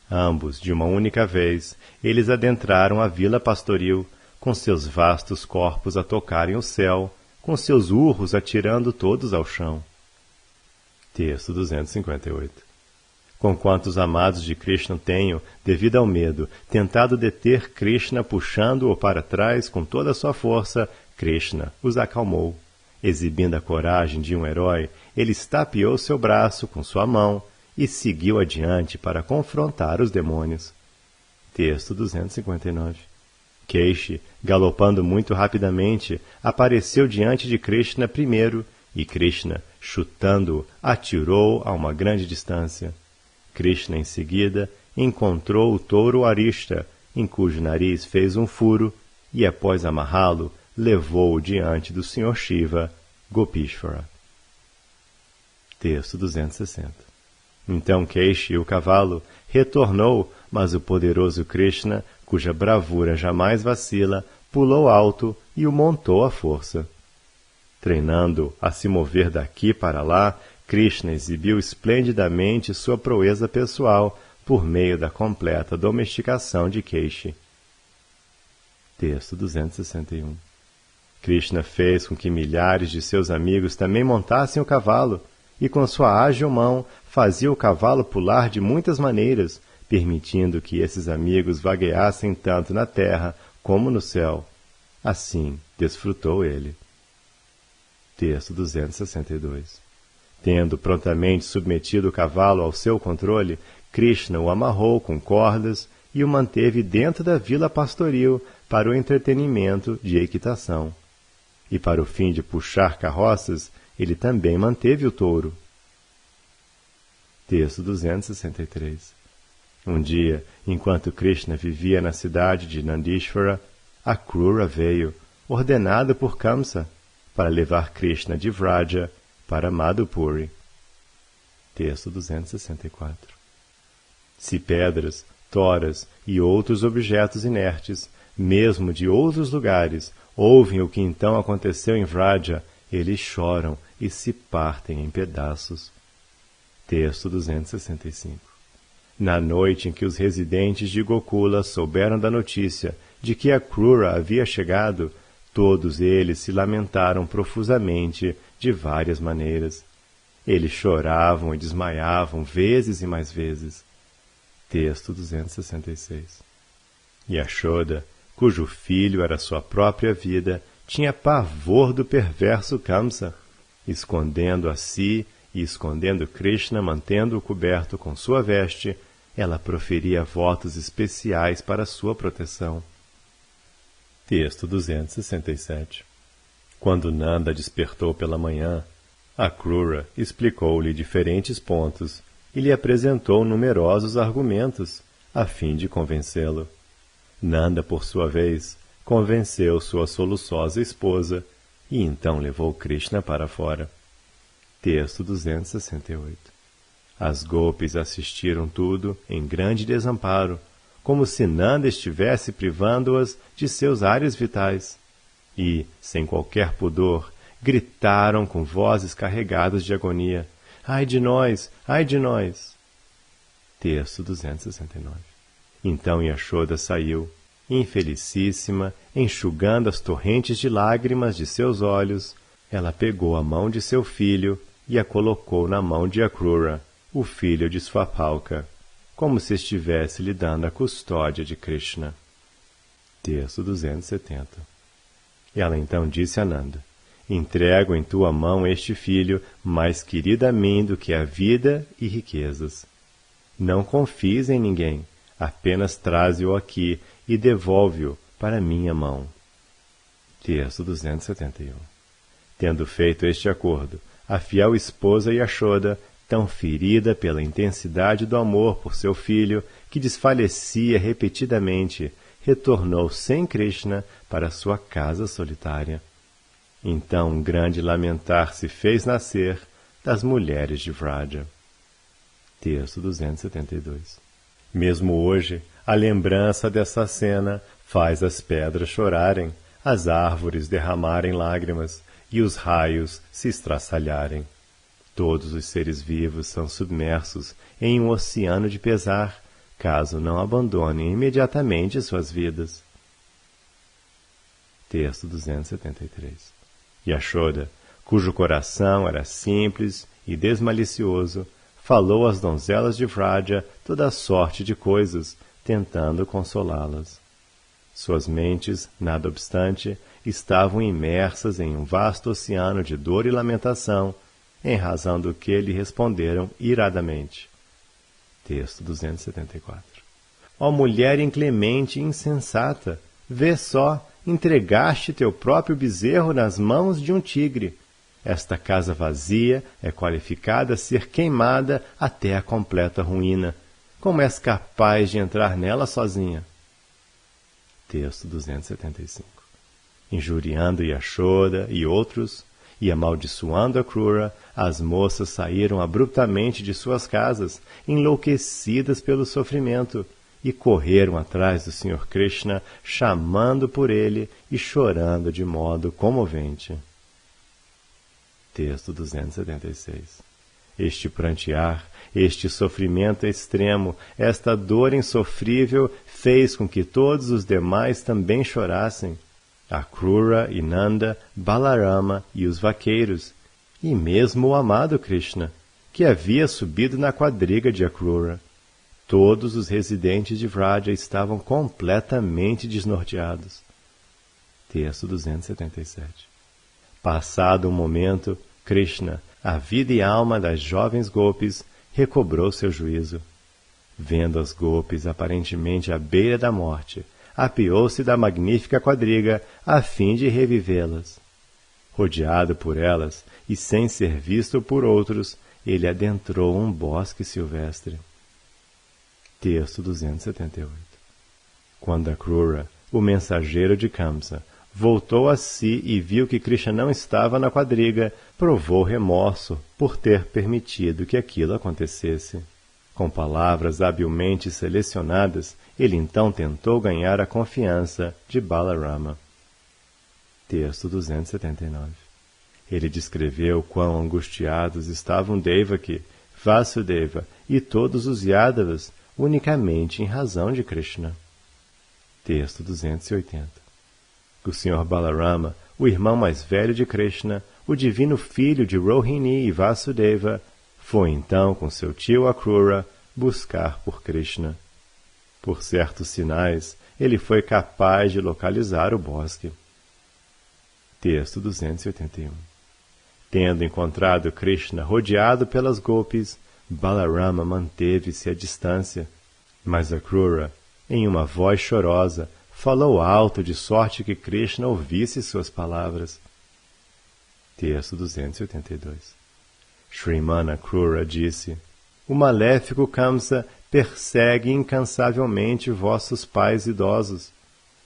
Ambos, de uma única vez, eles adentraram a vila pastoril, com seus vastos corpos a tocarem o céu, com seus urros atirando todos ao chão. Texto 258. Conquanto os amados de Krishna tenham, devido ao medo, tentado deter Krishna puxando-o para trás com toda a sua força, Krishna os acalmou. Exibindo a coragem de um herói, ele estapeou seu braço com sua mão e seguiu adiante para confrontar os demônios. Texto 259. Keishi, galopando muito rapidamente, apareceu diante de Krishna primeiro, e Krishna, chutando-o, atirou a uma grande distância. Krishna, em seguida, encontrou o touro Arishta, em cujo nariz fez um furo, e após amarrá-lo, levou-o diante do Sr. Shiva, Gopishvara. Texto 260. Então Keishi, o cavalo, retornou, mas o poderoso Krishna, cuja bravura jamais vacila, pulou alto e o montou à força. Treinando a se mover daqui para lá, Krishna exibiu esplendidamente sua proeza pessoal, por meio da completa domesticação de Keishi. Texto 261. Krishna fez com que milhares de seus amigos também montassem o cavalo, e com sua ágil mão fazia o cavalo pular de muitas maneiras, permitindo que esses amigos vagueassem tanto na terra como no céu. Assim desfrutou ele. Texto 262. Tendo prontamente submetido o cavalo ao seu controle, Krishna o amarrou com cordas e o manteve dentro da vila pastoril para o entretenimento de equitação. E para o fim de puxar carroças, ele também manteve o touro. Texto 263. Um dia, enquanto Krishna vivia na cidade de Nandishvara, Akrura veio, ordenado por Kamsa, para levar Krishna de Vraja para Madhupuri. Texto 264. Se pedras, toras e outros objetos inertes, mesmo de outros lugares, ouvem o que então aconteceu em Vraja, eles choram e se partem em pedaços. Texto 265. Na noite em que os residentes de Gokula souberam da notícia de que Akrura havia chegado, todos eles se lamentaram profusamente de várias maneiras. Eles choravam e desmaiavam vezes e mais vezes. Texto 266. Yashoda, cujo filho era sua própria vida, tinha pavor do perverso Kamsa, escondendo a si e escondendo Krishna, mantendo-o coberto com sua veste, ela proferia votos especiais para sua proteção. Texto 267. Quando Nanda despertou pela manhã, Akrura explicou-lhe diferentes pontos e lhe apresentou numerosos argumentos, a fim de convencê-lo. Nanda, por sua vez, convenceu sua soluçosa esposa e então levou Krishna para fora. Texto 268. As golpes assistiram tudo em grande desamparo, como se Nanda estivesse privando-as de seus ares vitais, e, sem qualquer pudor, gritaram com vozes carregadas de agonia: Ai de nós! Ai de nós! Texto 269. Então Yashoda saiu, infelicíssima, enxugando as torrentes de lágrimas de seus olhos. Ela pegou a mão de seu filho e a colocou na mão de Akrura, o filho de Swapalka, como se estivesse lhe dando a custódia de Krishna. Texto 270. Ela então disse a Nanda: Entrego em tua mão este filho, mais querido a mim do que a vida e riquezas. Não confies em ninguém, apenas traze-o aqui e devolve-o para minha mão. Texto 271. Tendo feito este acordo, a fiel esposa Yashoda, tão ferida pela intensidade do amor por seu filho, que desfalecia repetidamente, retornou sem Krishna para sua casa solitária. Então um grande lamentar se fez nascer das mulheres de Vraja. Texto 272. Mesmo hoje, a lembrança dessa cena faz as pedras chorarem, as árvores derramarem lágrimas e os raios se estraçalharem. Todos os seres vivos são submersos em um oceano de pesar, caso não abandonem imediatamente suas vidas. Texto 273. Yashoda, cujo coração era simples e desmalicioso, falou às donzelas de Vraja toda a sorte de coisas, tentando consolá-las. Suas mentes, nada obstante, estavam imersas em um vasto oceano de dor e lamentação, em razão do que lhe responderam iradamente. Texto 274. Ó mulher inclemente e insensata, vê só, entregaste teu próprio bezerro nas mãos de um tigre. Esta casa vazia é qualificada a ser queimada até a completa ruína. Como és capaz de entrar nela sozinha? Texto 275. Injuriando Yashoda e outros, e amaldiçoando Akrura, as moças saíram abruptamente de suas casas, enlouquecidas pelo sofrimento, e correram atrás do Sr. Krishna, chamando por ele e chorando de modo comovente. Texto 276. Este prantear, este sofrimento extremo, esta dor insofrível fez com que todos os demais também chorassem. Akrura e Nanda, Balarama e os vaqueiros, e mesmo o amado Krishna, que havia subido na quadriga de Akrura. Todos os residentes de Vraja estavam completamente desnorteados. Texto 277. Passado um momento, Krishna, a vida e alma das jovens gopis, recobrou seu juízo. Vendo as gopis aparentemente à beira da morte, apeou-se da magnífica quadriga a fim de revivê-las. Rodeado por elas e sem ser visto por outros, ele adentrou um bosque silvestre. Texto 278. Quando Akrura, o mensageiro de Kamsa, voltou a si e viu que Krishna não estava na quadriga, provou remorso por ter permitido que aquilo acontecesse. Com palavras habilmente selecionadas, ele então tentou ganhar a confiança de Balarama. Texto 279. Ele descreveu quão angustiados estavam Devaki, Vasudeva e todos os Yadavas, unicamente em razão de Krishna. Texto 280. O Sr. Balarama, o irmão mais velho de Krishna, o divino filho de Rohini e Vasudeva, foi então com seu tio Akrura buscar por Krishna. Por certos sinais, ele foi capaz de localizar o bosque. Texto 281. Tendo encontrado Krishna rodeado pelas gopis, Balarama manteve-se à distância, mas Akrura, em uma voz chorosa, falou alto de sorte que Krishna ouvisse suas palavras. Texto 282. Shriman Akrura disse: O maléfico Kamsa persegue incansavelmente vossos pais idosos.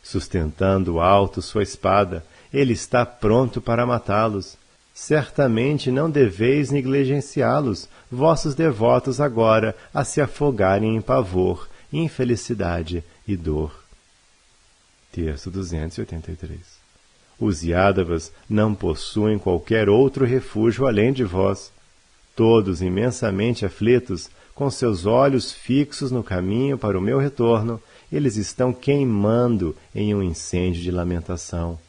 Sustentando alto sua espada, ele está pronto para matá-los. Certamente não deveis negligenciá-los, vossos devotos agora, a se afogarem em pavor, infelicidade e dor. Texto 283. Os Yadavas não possuem qualquer outro refúgio além de vós. Todos imensamente aflitos, com seus olhos fixos no caminho para o meu retorno, eles estão queimando em um incêndio de lamentação.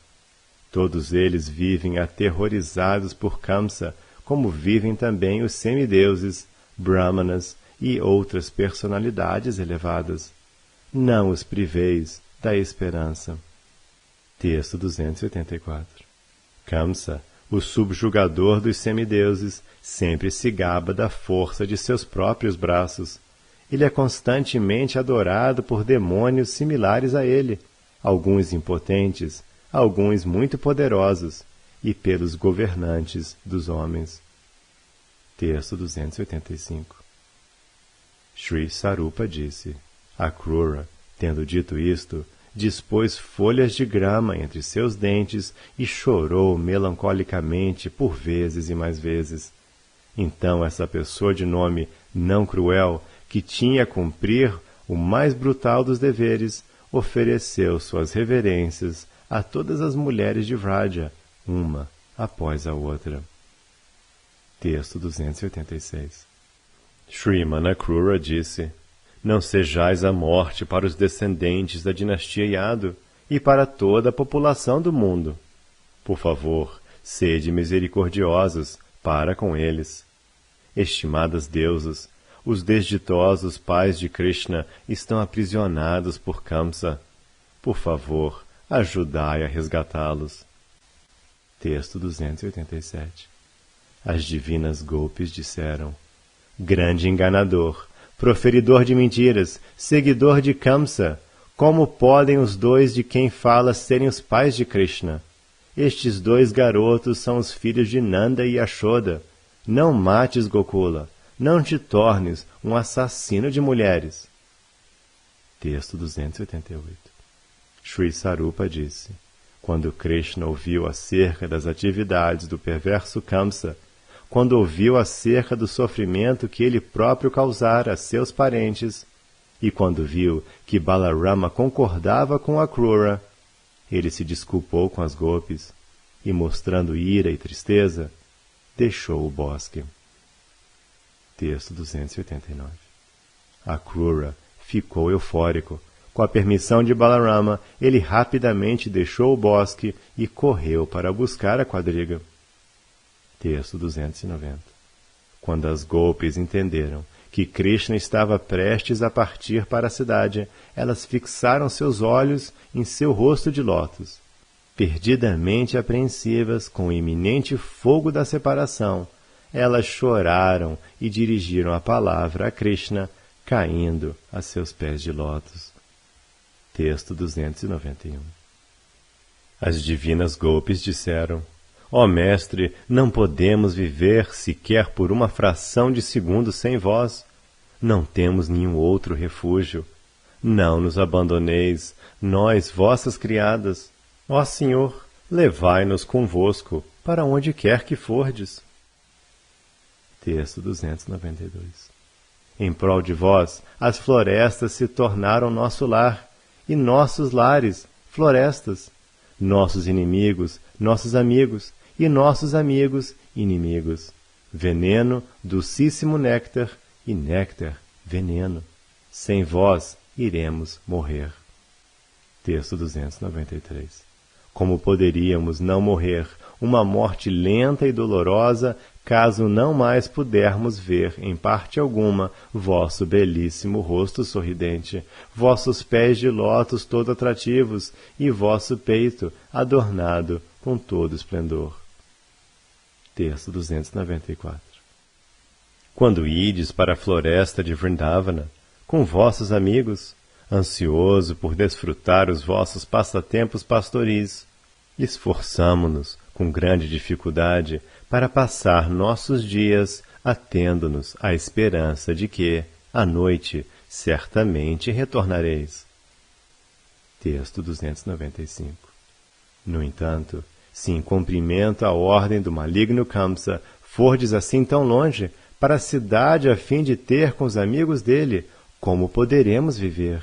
Todos eles vivem aterrorizados por Kamsa, como vivem também os semideuses, brahmanas e outras personalidades elevadas. Não os priveis da esperança. Texto 284. Kamsa, o subjugador dos semideuses, sempre se gaba da força de seus próprios braços. Ele é constantemente adorado por demônios similares a ele, alguns impotentes, alguns muito poderosos, e pelos governantes dos homens. Texto 285. Sri Sarupa disse: Akrura, tendo dito isto, dispôs folhas de grama entre seus dentes e chorou melancolicamente por vezes e mais vezes. Então essa pessoa de nome não cruel, que tinha a cumprir o mais brutal dos deveres, ofereceu suas reverências a todas as mulheres de Vraja, uma após a outra. Texto 286. Shriman Akrura disse: Não sejais a morte para os descendentes da dinastia Yadu e para toda a população do mundo. Por favor, sede misericordiosos para com eles. Estimadas deusas, os desditosos pais de Krishna estão aprisionados por Kamsa. Por favor, ajudai a resgatá-los. Texto 287. As divinas gopis disseram: Grande enganador, proferidor de mentiras, seguidor de Kamsa, como podem os dois de quem fala serem os pais de Krishna? Estes dois garotos são os filhos de Nanda e Yashoda. Não mates Gokula, não te tornes um assassino de mulheres. Texto 288. Sri Sarupa disse: Quando Krishna ouviu acerca das atividades do perverso Kamsa, quando ouviu acerca do sofrimento que ele próprio causara a seus parentes, e quando viu que Balarama concordava com Akrura, ele se desculpou com as gopis e, mostrando ira e tristeza, deixou o bosque. Texto 289. Akrura ficou eufórico. Com a permissão de Balarama, ele rapidamente deixou o bosque e correu para buscar a quadriga. Texto 290. Quando as golpes entenderam que Krishna estava prestes a partir para a cidade, elas fixaram seus olhos em seu rosto de lótus. Perdidamente apreensivas com o iminente fogo da separação, elas choraram e dirigiram a palavra a Krishna, caindo a seus pés de lótus. Texto 291. As divinas golpes disseram: ó mestre, não podemos viver sequer por uma fração de segundo sem vós. Não temos nenhum outro refúgio. Não nos abandoneis, nós, vossas criadas. Ó Senhor, levai-nos convosco, para onde quer que fordes. Texto 292. Em prol de vós, as florestas se tornaram nosso lar, e nossos lares, florestas. Nossos inimigos, nossos amigos, e nossos amigos, inimigos. Veneno, docíssimo néctar, e néctar, veneno. Sem vós, iremos morrer. Texto 293. Como poderíamos não morrer, uma morte lenta e dolorosa, caso não mais pudermos ver, em parte alguma, vosso belíssimo rosto sorridente, vossos pés de lótus todo atrativos, e vosso peito adornado com todo esplendor. Texto 294. Quando ides para a floresta de Vrindavana, com vossos amigos, ansioso por desfrutar os vossos passatempos pastoris, esforçamo-nos com grande dificuldade para passar nossos dias atendo-nos à esperança de que, à noite, certamente retornareis. Texto 295. No entanto, se em cumprimento à ordem do maligno Kamsa fordes assim tão longe, para a cidade a fim de ter com os amigos dele, como poderemos viver?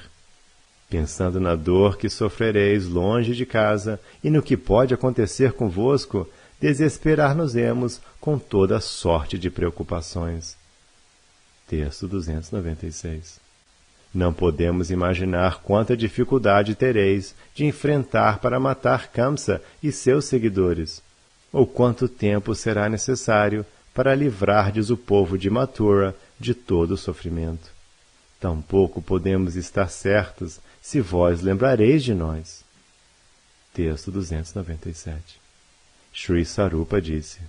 Pensando na dor que sofrereis longe de casa e no que pode acontecer convosco, desesperar-nos-emos com toda sorte de preocupações. Texto 296. Não podemos imaginar quanta dificuldade tereis de enfrentar para matar Kamsa e seus seguidores, ou quanto tempo será necessário para livrardes o povo de Mathura de todo o sofrimento. Tampouco podemos estar certos se vós lembrareis de nós. Texto 297. Shri Sarupa disse: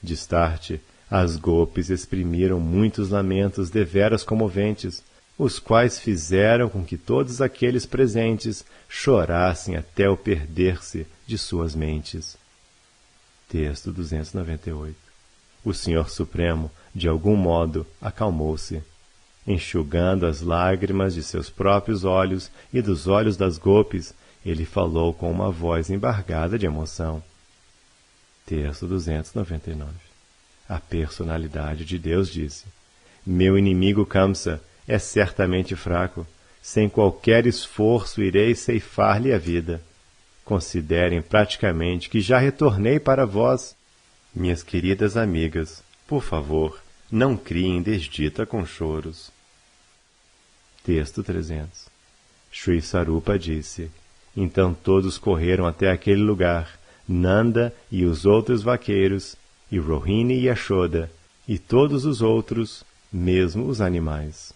distarte, as golpes exprimiram muitos lamentos deveras comoventes, os quais fizeram com que todos aqueles presentes chorassem até o perder-se de suas mentes. Texto 298. O Senhor Supremo, de algum modo, acalmou-se. Enxugando as lágrimas de seus próprios olhos e dos olhos das golpes, ele falou com uma voz embargada de emoção. Texto 299. A personalidade de Deus disse: meu inimigo Kamsa é certamente fraco. Sem qualquer esforço irei ceifar-lhe a vida. Considerem praticamente que já retornei para vós. Minhas queridas amigas, por favor, não criem desdita com choros. Texto 300. Shri Sarupa disse: então todos correram até aquele lugar, Nanda e os outros vaqueiros, e Rohini e Yashoda, e todos os outros, mesmo os animais.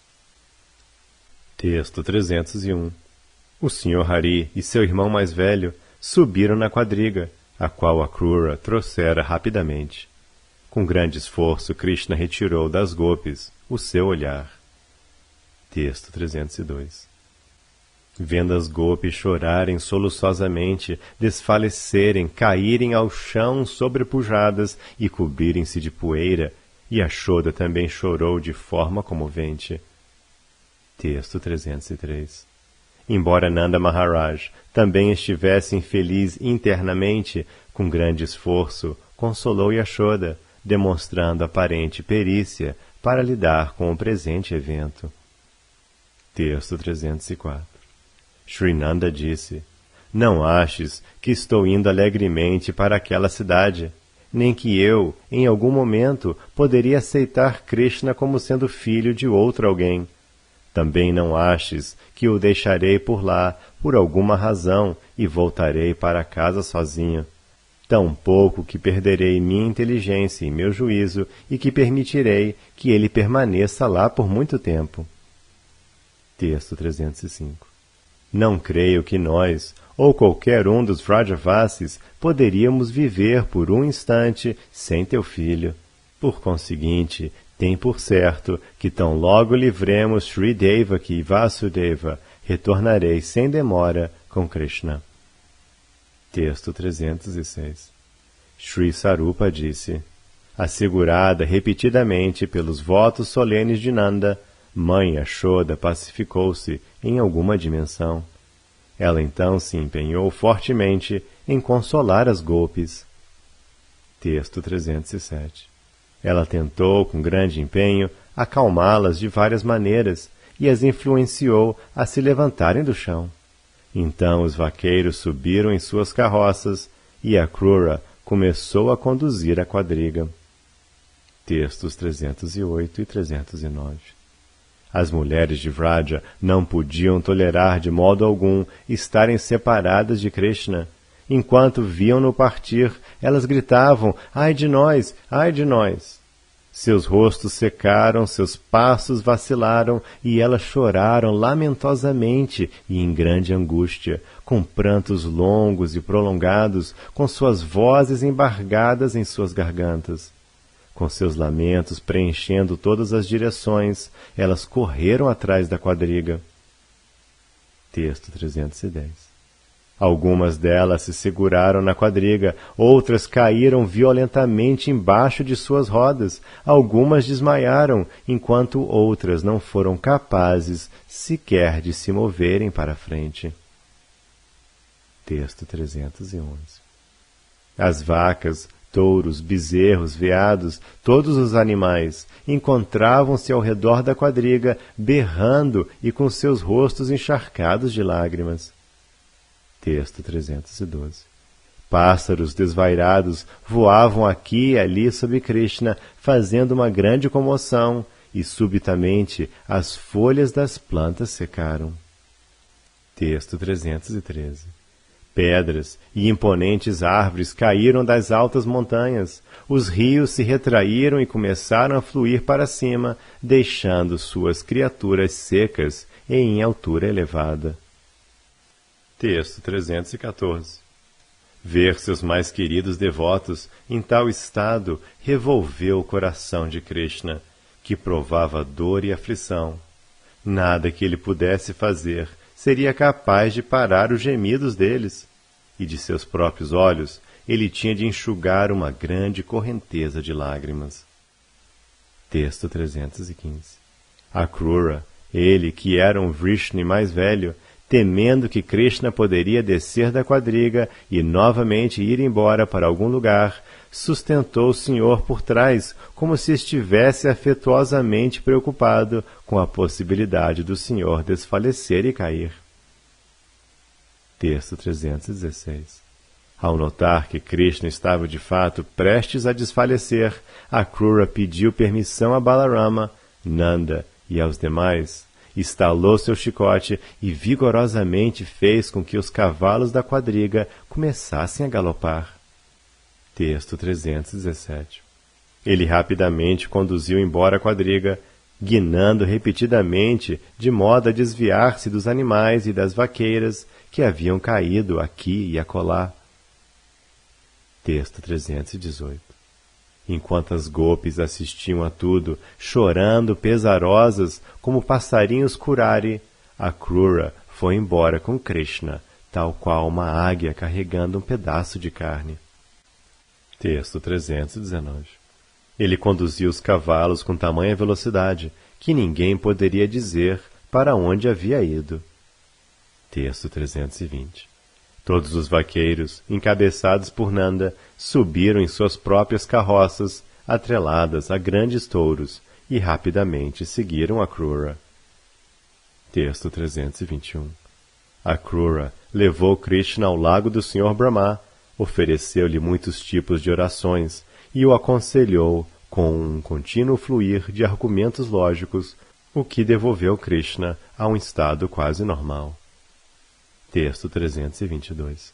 Texto 301. O Sr. Hari e seu irmão mais velho subiram na quadriga, a qual Akrura trouxera rapidamente. Com grande esforço, Krishna retirou das golpes o seu olhar. Texto 302. Vendo as golpes chorarem soluçosamente, desfalecerem, caírem ao chão sobrepujadas e cobrirem-se de poeira, Yashoda também chorou de forma comovente. Texto 303. Embora Nanda Maharaj também estivesse infeliz internamente, com grande esforço, consolou Yashoda, demonstrando aparente perícia para lidar com o presente evento. Texto 304. Shri Nanda disse: não aches que estou indo alegremente para aquela cidade. nem que eu, em algum momento, poderia aceitar Krishna como sendo filho de outro alguém. Também não aches que o deixarei por lá, por alguma razão, e voltarei para casa sozinho. Tampouco que perderei minha inteligência e meu juízo, e que permitirei que ele permaneça lá por muito tempo. Texto 305. Não creio que nós, ou qualquer um dos Vrajavasis, poderíamos viver por um instante sem teu filho. Por conseguinte, tem por certo que tão logo livremos Sri Devaki e Vasudeva, retornarei sem demora com Krishna. Texto 306. Sri Sarupa disse: assegurada repetidamente pelos votos solenes de Nanda, mãe Yashoda pacificou-se em alguma dimensão. Ela então se empenhou fortemente em consolar as golpes. Texto 307. Ela tentou, com grande empenho, acalmá-las de várias maneiras e as influenciou a se levantarem do chão. Então os vaqueiros subiram em suas carroças e Akrura começou a conduzir a quadriga. Textos 308 e 309. As mulheres de Vraja não podiam tolerar de modo algum estarem separadas de Krishna. Enquanto viam-no partir, elas gritavam: ai de nós, ai de nós! Seus rostos secaram, seus passos vacilaram, e elas choraram lamentosamente e em grande angústia, com prantos longos e prolongados, com suas vozes embargadas em suas gargantas. Com seus lamentos preenchendo todas as direções, elas correram atrás da quadriga. Texto 310. Algumas delas se seguraram na quadriga, outras caíram violentamente embaixo de suas rodas, algumas desmaiaram, enquanto outras não foram capazes sequer de se moverem para a frente. Texto 311. As vacas, touros, bezerros, veados, todos os animais, encontravam-se ao redor da quadriga, berrando e com seus rostos encharcados de lágrimas. Texto 312. Pássaros desvairados voavam aqui e ali sob Krishna, fazendo uma grande comoção, e subitamente as folhas das plantas secaram. Texto 313. Pedras e imponentes árvores caíram das altas montanhas, os rios se retraíram e começaram a fluir para cima, deixando suas criaturas secas e em altura elevada. Texto 314. Ver seus mais queridos devotos em tal estado revolveu o coração de Krishna, que provava dor e aflição. Nada que ele pudesse fazer seria capaz de parar os gemidos deles, e de seus próprios olhos ele tinha de enxugar uma grande correnteza de lágrimas. Texto 315. Akrura, ele que era um Vrishni mais velho, temendo que Krishna poderia descer da quadriga e novamente ir embora para algum lugar, sustentou o Senhor por trás, como se estivesse afetuosamente preocupado com a possibilidade do Senhor desfalecer e cair. Texto 316. Ao notar que Krishna estava de fato prestes a desfalecer, Akrura pediu permissão a Balarama, Nanda e aos demais, estalou seu chicote e vigorosamente fez com que os cavalos da quadriga começassem a galopar. Texto 317. Ele rapidamente conduziu embora a quadriga, guinando repetidamente, de modo a desviar-se dos animais e das vaqueiras que haviam caído aqui e acolá. Texto 318. Enquanto as golpes assistiam a tudo, chorando pesarosas como passarinhos curari, Akrura foi embora com Krishna, tal qual uma águia carregando um pedaço de carne. Texto 319. Ele conduziu os cavalos com tamanha velocidade que ninguém poderia dizer para onde havia ido. Texto 320. Todos os vaqueiros, encabeçados por Nanda, subiram em suas próprias carroças, atreladas a grandes touros, e rapidamente seguiram Akrura. Texto 321. Akrura levou Krishna ao lago do Senhor Brahma, ofereceu-lhe muitos tipos de orações e o aconselhou com um contínuo fluir de argumentos lógicos, o que devolveu Krishna a um estado quase normal. Texto 322.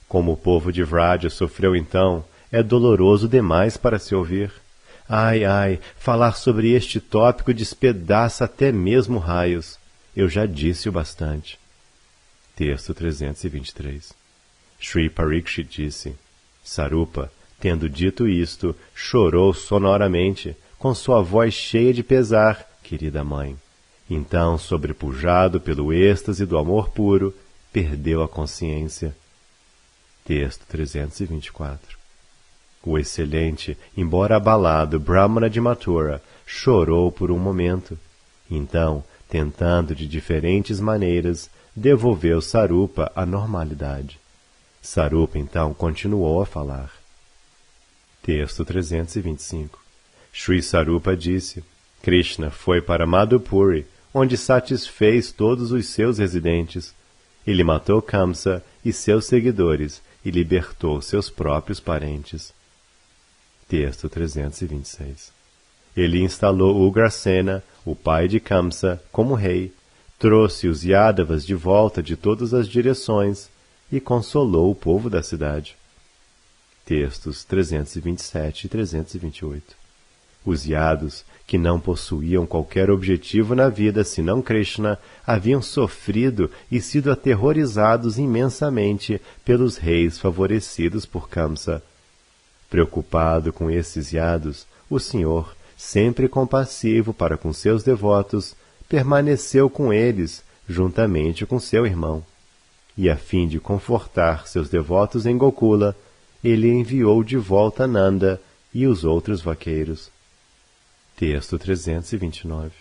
Como o povo de Vraja sofreu então, é doloroso demais para se ouvir. Ai, ai, falar sobre este tópico despedaça até mesmo raios. Eu já disse o bastante. Texto 323. Shri Parikshit disse: Sarupa, tendo dito isto, chorou sonoramente, com sua voz cheia de pesar, querida mãe. Então, sobrepujado pelo êxtase do amor puro, perdeu a consciência. Texto 324. O excelente, embora abalado, Brahmana de Mathura chorou por um momento. Então, tentando de diferentes maneiras, devolveu Sarupa à normalidade. Sarupa, então, continuou a falar. Texto 325. Shri Sarupa disse: Krishna foi para Madhupuri, onde satisfez todos os seus residentes. Ele matou Kamsa e seus seguidores e libertou seus próprios parentes. Texto 326. Ele instalou Ugrasena, o pai de Kamsa, como rei, trouxe os Yadavas de volta de todas as direções e consolou o povo da cidade. Textos 327 e 328. Os Yados, que não possuíam qualquer objetivo na vida senão Krishna, haviam sofrido e sido aterrorizados imensamente pelos reis favorecidos por Kamsa. Preocupado com esses Yados, o Senhor, sempre compassivo para com seus devotos, permaneceu com eles, juntamente com seu irmão. E a fim de confortar seus devotos em Gokula, ele enviou de volta Nanda e os outros vaqueiros. Texto 329.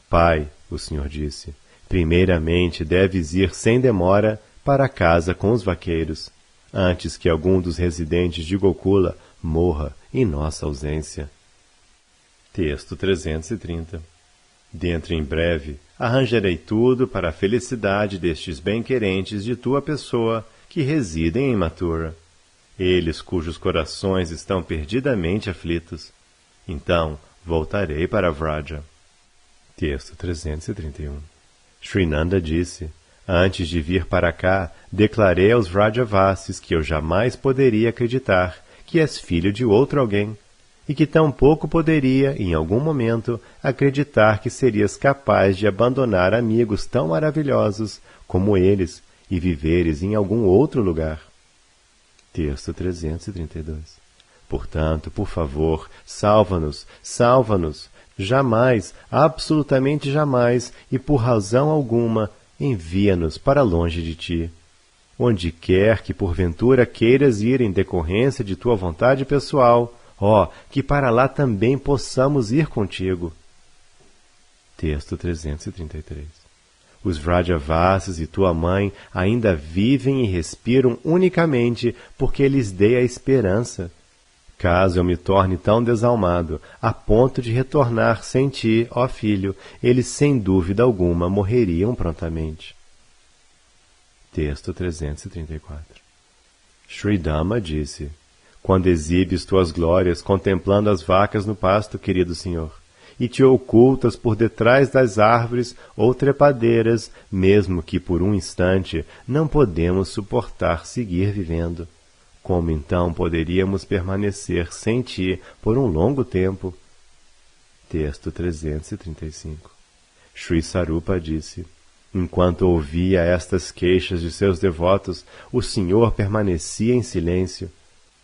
Pai, o Senhor disse, primeiramente deves ir sem demora para casa com os vaqueiros, antes que algum dos residentes de Gokula morra em nossa ausência. Texto 330. Dentro em breve, arranjarei tudo para a felicidade destes bem-querentes de tua pessoa que residem em Mathura, eles cujos corações estão perdidamente aflitos. Então, voltarei para Vraja. Texto 331. Shri Nanda disse: antes de vir para cá, declarei aos Vrajavasis que eu jamais poderia acreditar que és filho de outro alguém, e que tampouco poderia, em algum momento, acreditar que serias capaz de abandonar amigos tão maravilhosos como eles e viveres em algum outro lugar. Texto 332. Portanto, por favor, salva-nos, salva-nos. Jamais, absolutamente jamais, e por razão alguma, envia-nos para longe de ti. Onde quer que porventura queiras ir em decorrência de tua vontade pessoal, que para lá também possamos ir contigo. Texto 333. Os Vrajavasis e tua mãe ainda vivem e respiram unicamente porque lhes dei a esperança. Caso eu me torne tão desalmado, a ponto de retornar sem ti, ó filho, eles sem dúvida alguma morreriam prontamente. Texto 334. Shri Dhamma disse: quando exibes tuas glórias contemplando as vacas no pasto, querido Senhor, e te ocultas por detrás das árvores ou trepadeiras, mesmo que por um instante, não podemos suportar seguir vivendo. Como então poderíamos permanecer sem ti por um longo tempo? Texto 335. Shri Sarupa disse: enquanto ouvia estas queixas de seus devotos, o Senhor permanecia em silêncio.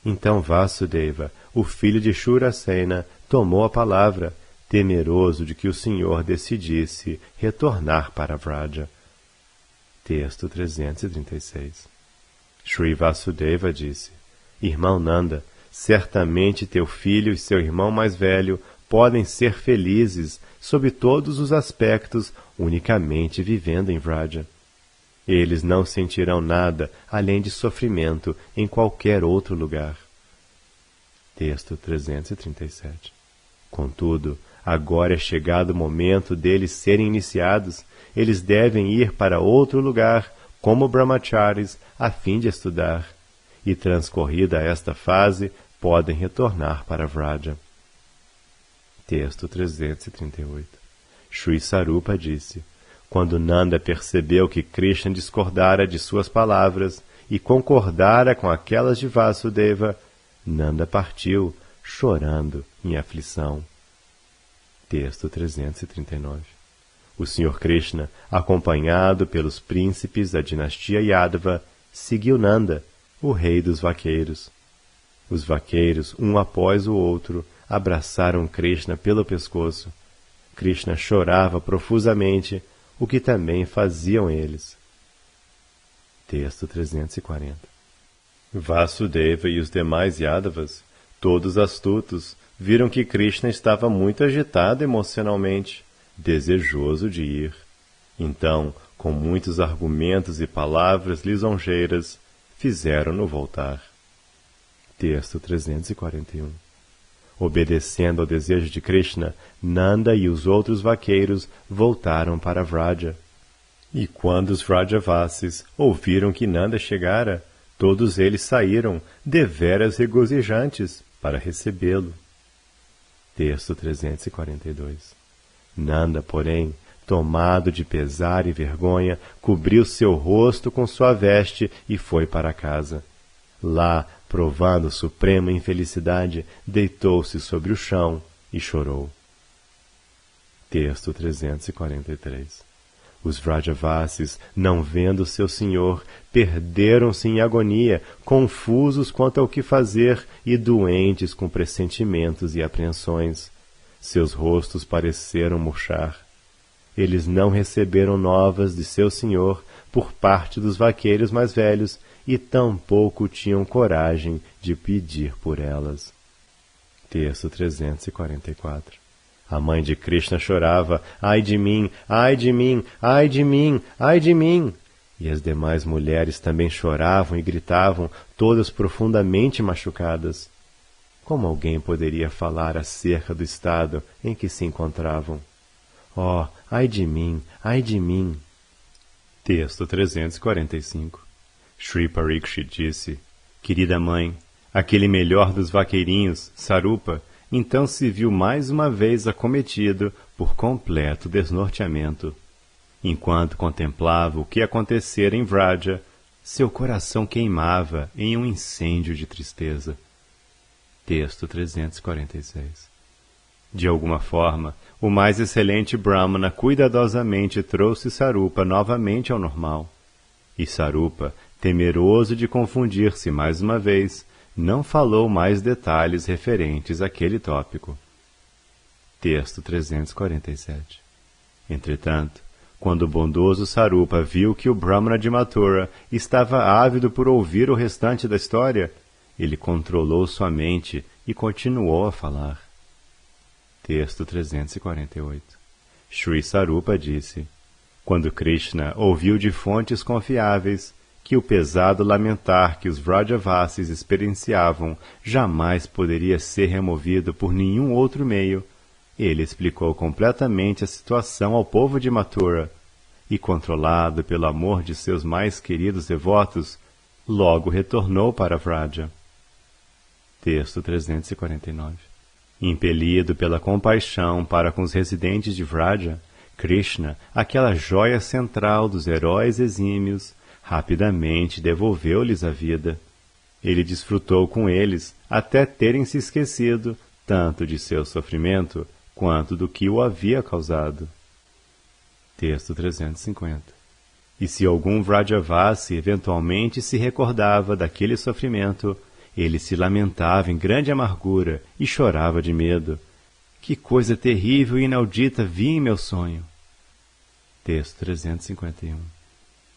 Então Vasudeva, o filho de Shurasena, tomou a palavra, temeroso de que o Senhor decidisse retornar para Vraja. Texto 336. Shri Vasudeva disse: irmão Nanda, certamente teu filho e seu irmão mais velho podem ser felizes sob todos os aspectos unicamente vivendo em Vraja. Eles não sentirão nada além de sofrimento em qualquer outro lugar. Texto 337. Contudo, agora é chegado o momento deles serem iniciados, eles devem ir para outro lugar, como brahmacharis, a fim de estudar. e transcorrida esta fase, podem retornar para Vraja. Texto 338. Shri Sarupa disse: quando Nanda percebeu que Krishna discordara de suas palavras e concordara com aquelas de Vasudeva, Nanda partiu, chorando em aflição. Texto 339. O Sr. Krishna, acompanhado pelos príncipes da dinastia Yadava, seguiu Nanda, o rei dos vaqueiros. Os vaqueiros, um após o outro, abraçaram Krishna pelo pescoço. Krishna chorava profusamente, o que também faziam eles. Texto 340. Vasudeva e os demais Yadavas, todos astutos, viram que Krishna estava muito agitado emocionalmente, desejoso de ir. Então, com muitos argumentos e palavras lisonjeiras, fizeram-no voltar. Texto 341. Obedecendo ao desejo de Krishna, Nanda e os outros vaqueiros voltaram para Vraja. E quando os Vrajavasis ouviram que Nanda chegara, todos eles saíram, deveras regozijantes, para recebê-lo. Texto 342. Nanda, porém, tomado de pesar e vergonha, cobriu seu rosto com sua veste e foi para casa. Lá, provando suprema infelicidade, deitou-se sobre o chão e chorou. Texto 343. Os Vrajavasis, não vendo seu senhor, perderam-se em agonia, confusos quanto ao que fazer e doentes com pressentimentos e apreensões. Seus rostos pareceram murchar. Eles não receberam novas de seu senhor por parte dos vaqueiros mais velhos e tampouco tinham coragem de pedir por elas. Texto 344. A mãe de Krishna chorava: ai de mim, ai de mim, ai de mim, ai de mim! E as demais mulheres também choravam e gritavam, todas profundamente machucadas. Como alguém poderia falar acerca do estado em que se encontravam? Oh, ai de mim, ai de mim! Texto 345. Shri Parikshit disse: querida mãe, aquele melhor dos vaqueirinhos, Sarupa, então se viu mais uma vez acometido por completo desnorteamento. Enquanto contemplava o que acontecera em Vraja, seu coração queimava em um incêndio de tristeza. Texto 346. De alguma forma, o mais excelente Brahmana cuidadosamente trouxe Sarupa novamente ao normal. E Sarupa, temeroso de confundir-se mais uma vez, não falou mais detalhes referentes àquele tópico. Texto 347. Entretanto, quando o bondoso Sarupa viu que o Brahmana de Mathura estava ávido por ouvir o restante da história, ele controlou sua mente e continuou a falar. Texto 348. Shri Sarupa disse: quando Krishna ouviu de fontes confiáveis que o pesado lamentar que os Vrajavasis experienciavam jamais poderia ser removido por nenhum outro meio, ele explicou completamente a situação ao povo de Mathura e, controlado pelo amor de seus mais queridos devotos, logo retornou para Vraja. Texto 349. Impelido pela compaixão para com os residentes de Vraja, Krishna, aquela joia central dos heróis exímios, rapidamente devolveu-lhes a vida. Ele desfrutou com eles até terem se esquecido tanto de seu sofrimento quanto do que o havia causado. Texto 350. E se algum Vrajavasi eventualmente se recordava daquele sofrimento, ele se lamentava em grande amargura e chorava de medo. Que coisa terrível e inaudita vi em meu sonho. Texto 351.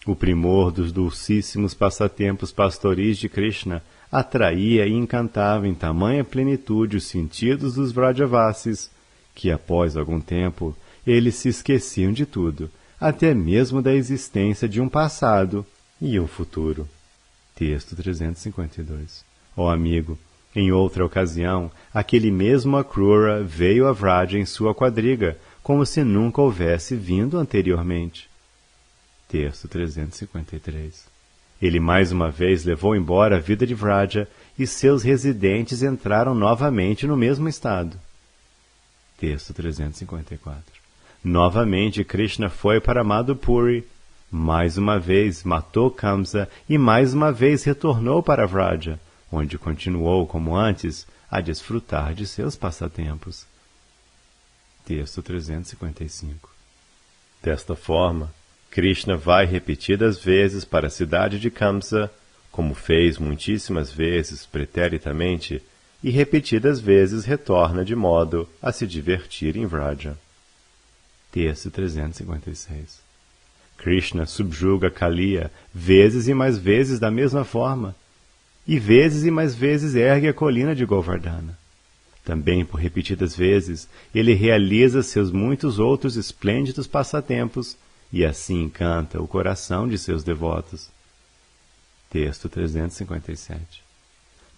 O primor dos dulcíssimos passatempos pastoris de Krishna atraía e encantava em tamanha plenitude os sentidos dos Vrajavasis, que após algum tempo eles se esqueciam de tudo, até mesmo da existência de um passado e um futuro. Texto 352. Ó amigo, em outra ocasião, aquele mesmo Akrura veio a Vraja em sua quadriga, como se nunca houvesse vindo anteriormente. Texto 353. Ele mais uma vez levou embora a vida de Vraja e seus residentes entraram novamente no mesmo estado. Texto 354. Novamente Krishna foi para Madhupuri, mais uma vez matou Kamsa e mais uma vez retornou para Vraja, onde continuou, como antes, a desfrutar de seus passatempos. Texto 355. Desta forma, Krishna vai repetidas vezes para a cidade de Kamsa, como fez muitíssimas vezes preteritamente, e repetidas vezes retorna de modo a se divertir em Vraja. Texto 356. Krishna subjuga Kaliya vezes e mais vezes da mesma forma, e vezes e mais vezes ergue a colina de Govardhana. Também por repetidas vezes ele realiza seus muitos outros esplêndidos passatempos e assim encanta o coração de seus devotos. Texto 357.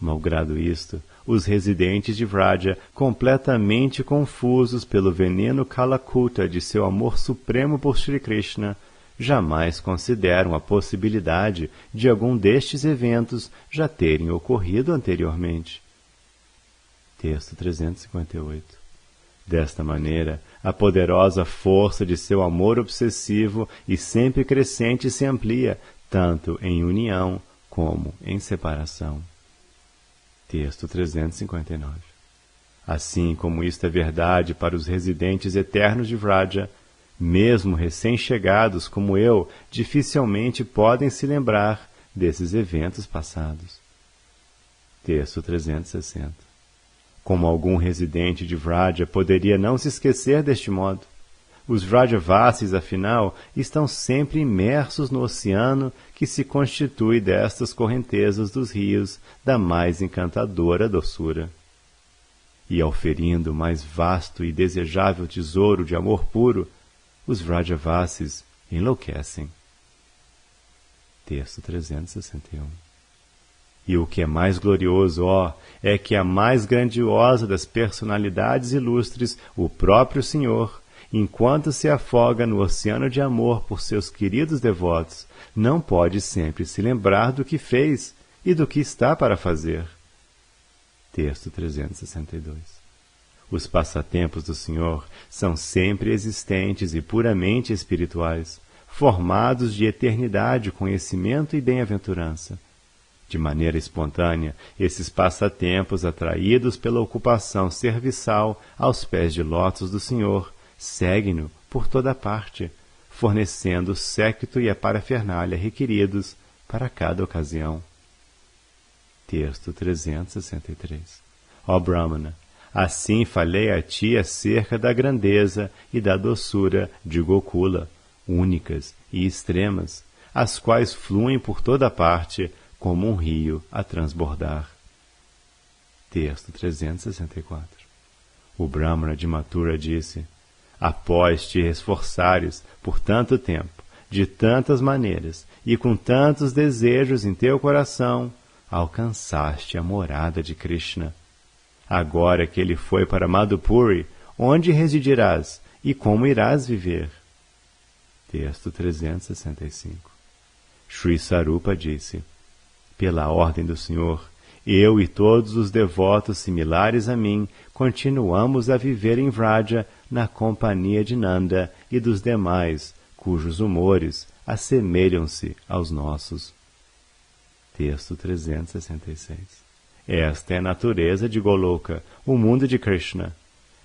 Malgrado isto, os residentes de Vraja, completamente confusos pelo veneno Kalakuta de seu amor supremo por Sri Krishna, jamais consideram a possibilidade de algum destes eventos já terem ocorrido anteriormente. Texto 358. Desta maneira, a poderosa força de seu amor obsessivo e sempre crescente se amplia, tanto em união como em separação. Texto 359. Assim como isto é verdade para os residentes eternos de Vraja, mesmo recém-chegados como eu, dificilmente podem se lembrar desses eventos passados. Texto 360. Como algum residente de Vraja poderia não se esquecer deste modo? Os Vrajavasis, afinal, estão sempre imersos no oceano que se constitui destas correntezas dos rios da mais encantadora doçura. E auferindo o mais vasto e desejável tesouro de amor puro, os Vrajavasis enlouquecem. Texto 361. E o que é mais glorioso, é que a mais grandiosa das personalidades ilustres, o próprio Senhor, enquanto se afoga no oceano de amor por seus queridos devotos, não pode sempre se lembrar do que fez e do que está para fazer. Texto 362. Os passatempos do Senhor são sempre existentes e puramente espirituais, formados de eternidade, conhecimento e bem-aventurança. De maneira espontânea, esses passatempos, atraídos pela ocupação serviçal aos pés de lótus do Senhor, seguem-no por toda parte, fornecendo o séquito e a parafernália requeridos para cada ocasião. Texto 363. Ó Brahmana, assim falei a ti acerca da grandeza e da doçura de Gokula, únicas e extremas, as quais fluem por toda parte, como um rio a transbordar. Texto 364. O Brahmana de Mathura disse: após te esforçares por tanto tempo, de tantas maneiras e com tantos desejos em teu coração, alcançaste a morada de Krishna. Agora que ele foi para Madhupuri, onde residirás e como irás viver? Texto 365. Sri Sarupa disse: pela ordem do Senhor, eu e todos os devotos similares a mim continuamos a viver em Vraja na companhia de Nanda e dos demais, cujos humores assemelham-se aos nossos. Texto 366. Esta é a natureza de Goloka, o mundo de Krishna.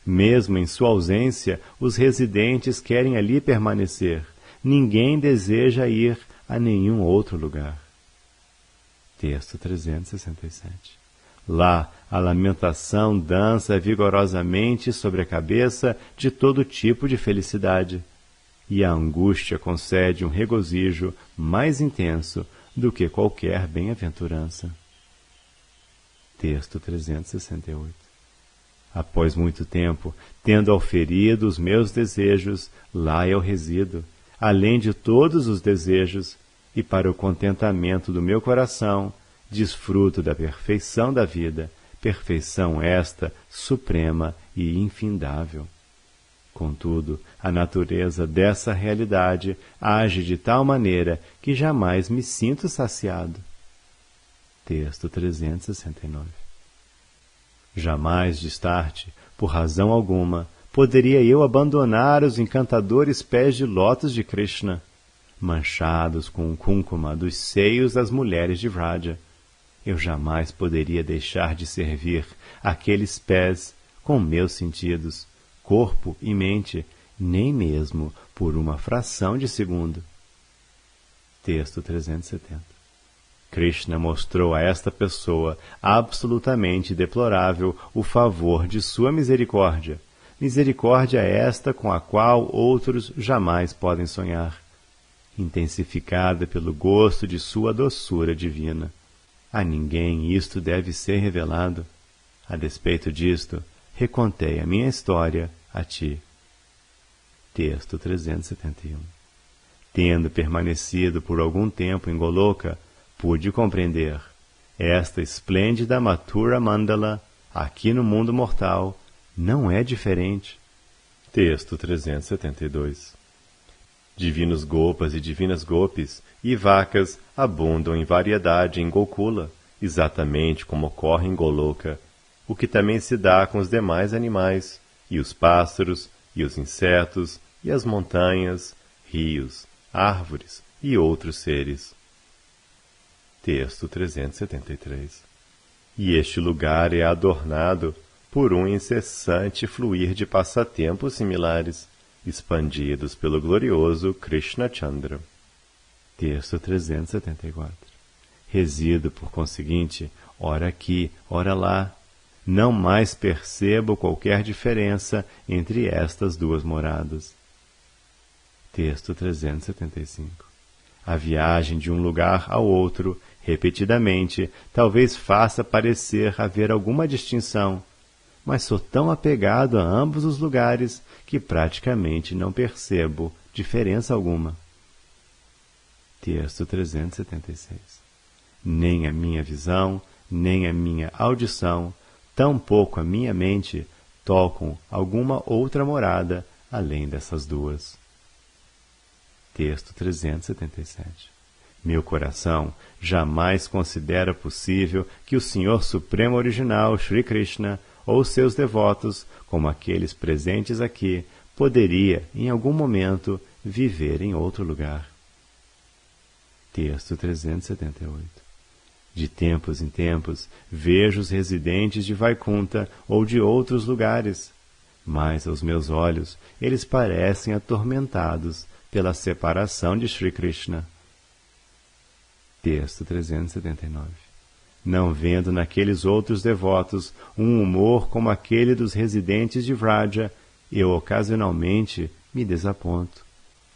Mesmo em sua ausência, os residentes querem ali permanecer. Ninguém deseja ir a nenhum outro lugar. Texto 367. Lá, a lamentação dança vigorosamente sobre a cabeça de todo tipo de felicidade, e a angústia concede um regozijo mais intenso do que qualquer bem-aventurança. Texto 368. Após muito tempo, tendo auferido os meus desejos, lá eu resido, além de todos os desejos, e para o contentamento do meu coração, desfruto da perfeição da vida, perfeição esta suprema e infindável. Contudo, a natureza dessa realidade age de tal maneira que jamais me sinto saciado. Texto 369. Jamais, distarte, por razão alguma, poderia eu abandonar os encantadores pés de lótus de Krishna, manchados com o cúncuma dos seios das mulheres de Vraja. Eu jamais poderia deixar de servir aqueles pés com meus sentidos, corpo e mente, nem mesmo por uma fração de segundo. Texto 370. Krishna mostrou a esta pessoa absolutamente deplorável o favor de sua misericórdia, misericórdia esta com a qual outros jamais podem sonhar, intensificada pelo gosto de sua doçura divina. A ninguém isto deve ser revelado. A despeito disto, recontei a minha história a ti. Texto 371. Tendo permanecido por algum tempo em Goloka, pude compreender. Esta esplêndida Mathura Mandala, aqui no mundo mortal, não é diferente. Texto 372. Divinos Gopas e divinas Gopis e vacas abundam em variedade em Gokula, exatamente como ocorre em Goloka, o que também se dá com os demais animais, e os pássaros, e os insetos, e as montanhas, rios, árvores e outros seres. Texto 373. E este lugar é adornado por um incessante fluir de passatempos similares, expandidos pelo glorioso Krishna Chandra. Texto 374. Resido, por conseguinte, ora aqui, ora lá. Não mais percebo qualquer diferença entre estas duas moradas. Texto 375. A viagem de um lugar ao outro, repetidamente, talvez faça parecer haver alguma distinção, mas sou tão apegado a ambos os lugares que praticamente não percebo diferença alguma. Texto 376. Nem a minha visão, nem a minha audição, tampouco a minha mente, tocam alguma outra morada além dessas duas. Texto 377. Meu coração jamais considera possível que o Senhor Supremo Original, Shri Krishna, ou seus devotos, como aqueles presentes aqui, poderia, em algum momento, viver em outro lugar. Texto 378. De tempos em tempos, vejo os residentes de Vaikunta ou de outros lugares, mas aos meus olhos eles parecem atormentados pela separação de Shri Krishna. Texto 379. Não vendo naqueles outros devotos um humor como aquele dos residentes de Vraja, eu ocasionalmente me desaponto.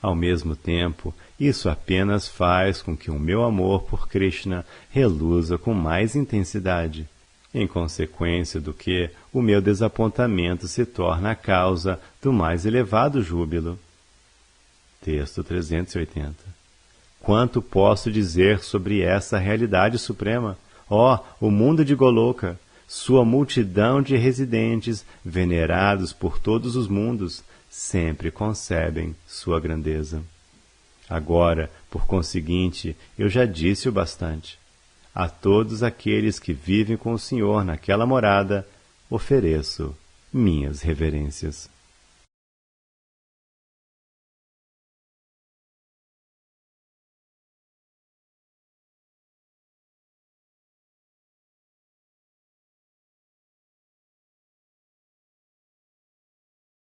Ao mesmo tempo, isso apenas faz com que o meu amor por Krishna reluza com mais intensidade, em consequência do que o meu desapontamento se torna a causa do mais elevado júbilo. Texto 380. Quanto posso dizer sobre essa realidade suprema? Ó, o mundo de Goloka, sua multidão de residentes, venerados por todos os mundos, sempre concebem sua grandeza. Agora, por conseguinte, eu já disse o bastante. A todos aqueles que vivem com o Senhor naquela morada, ofereço minhas reverências.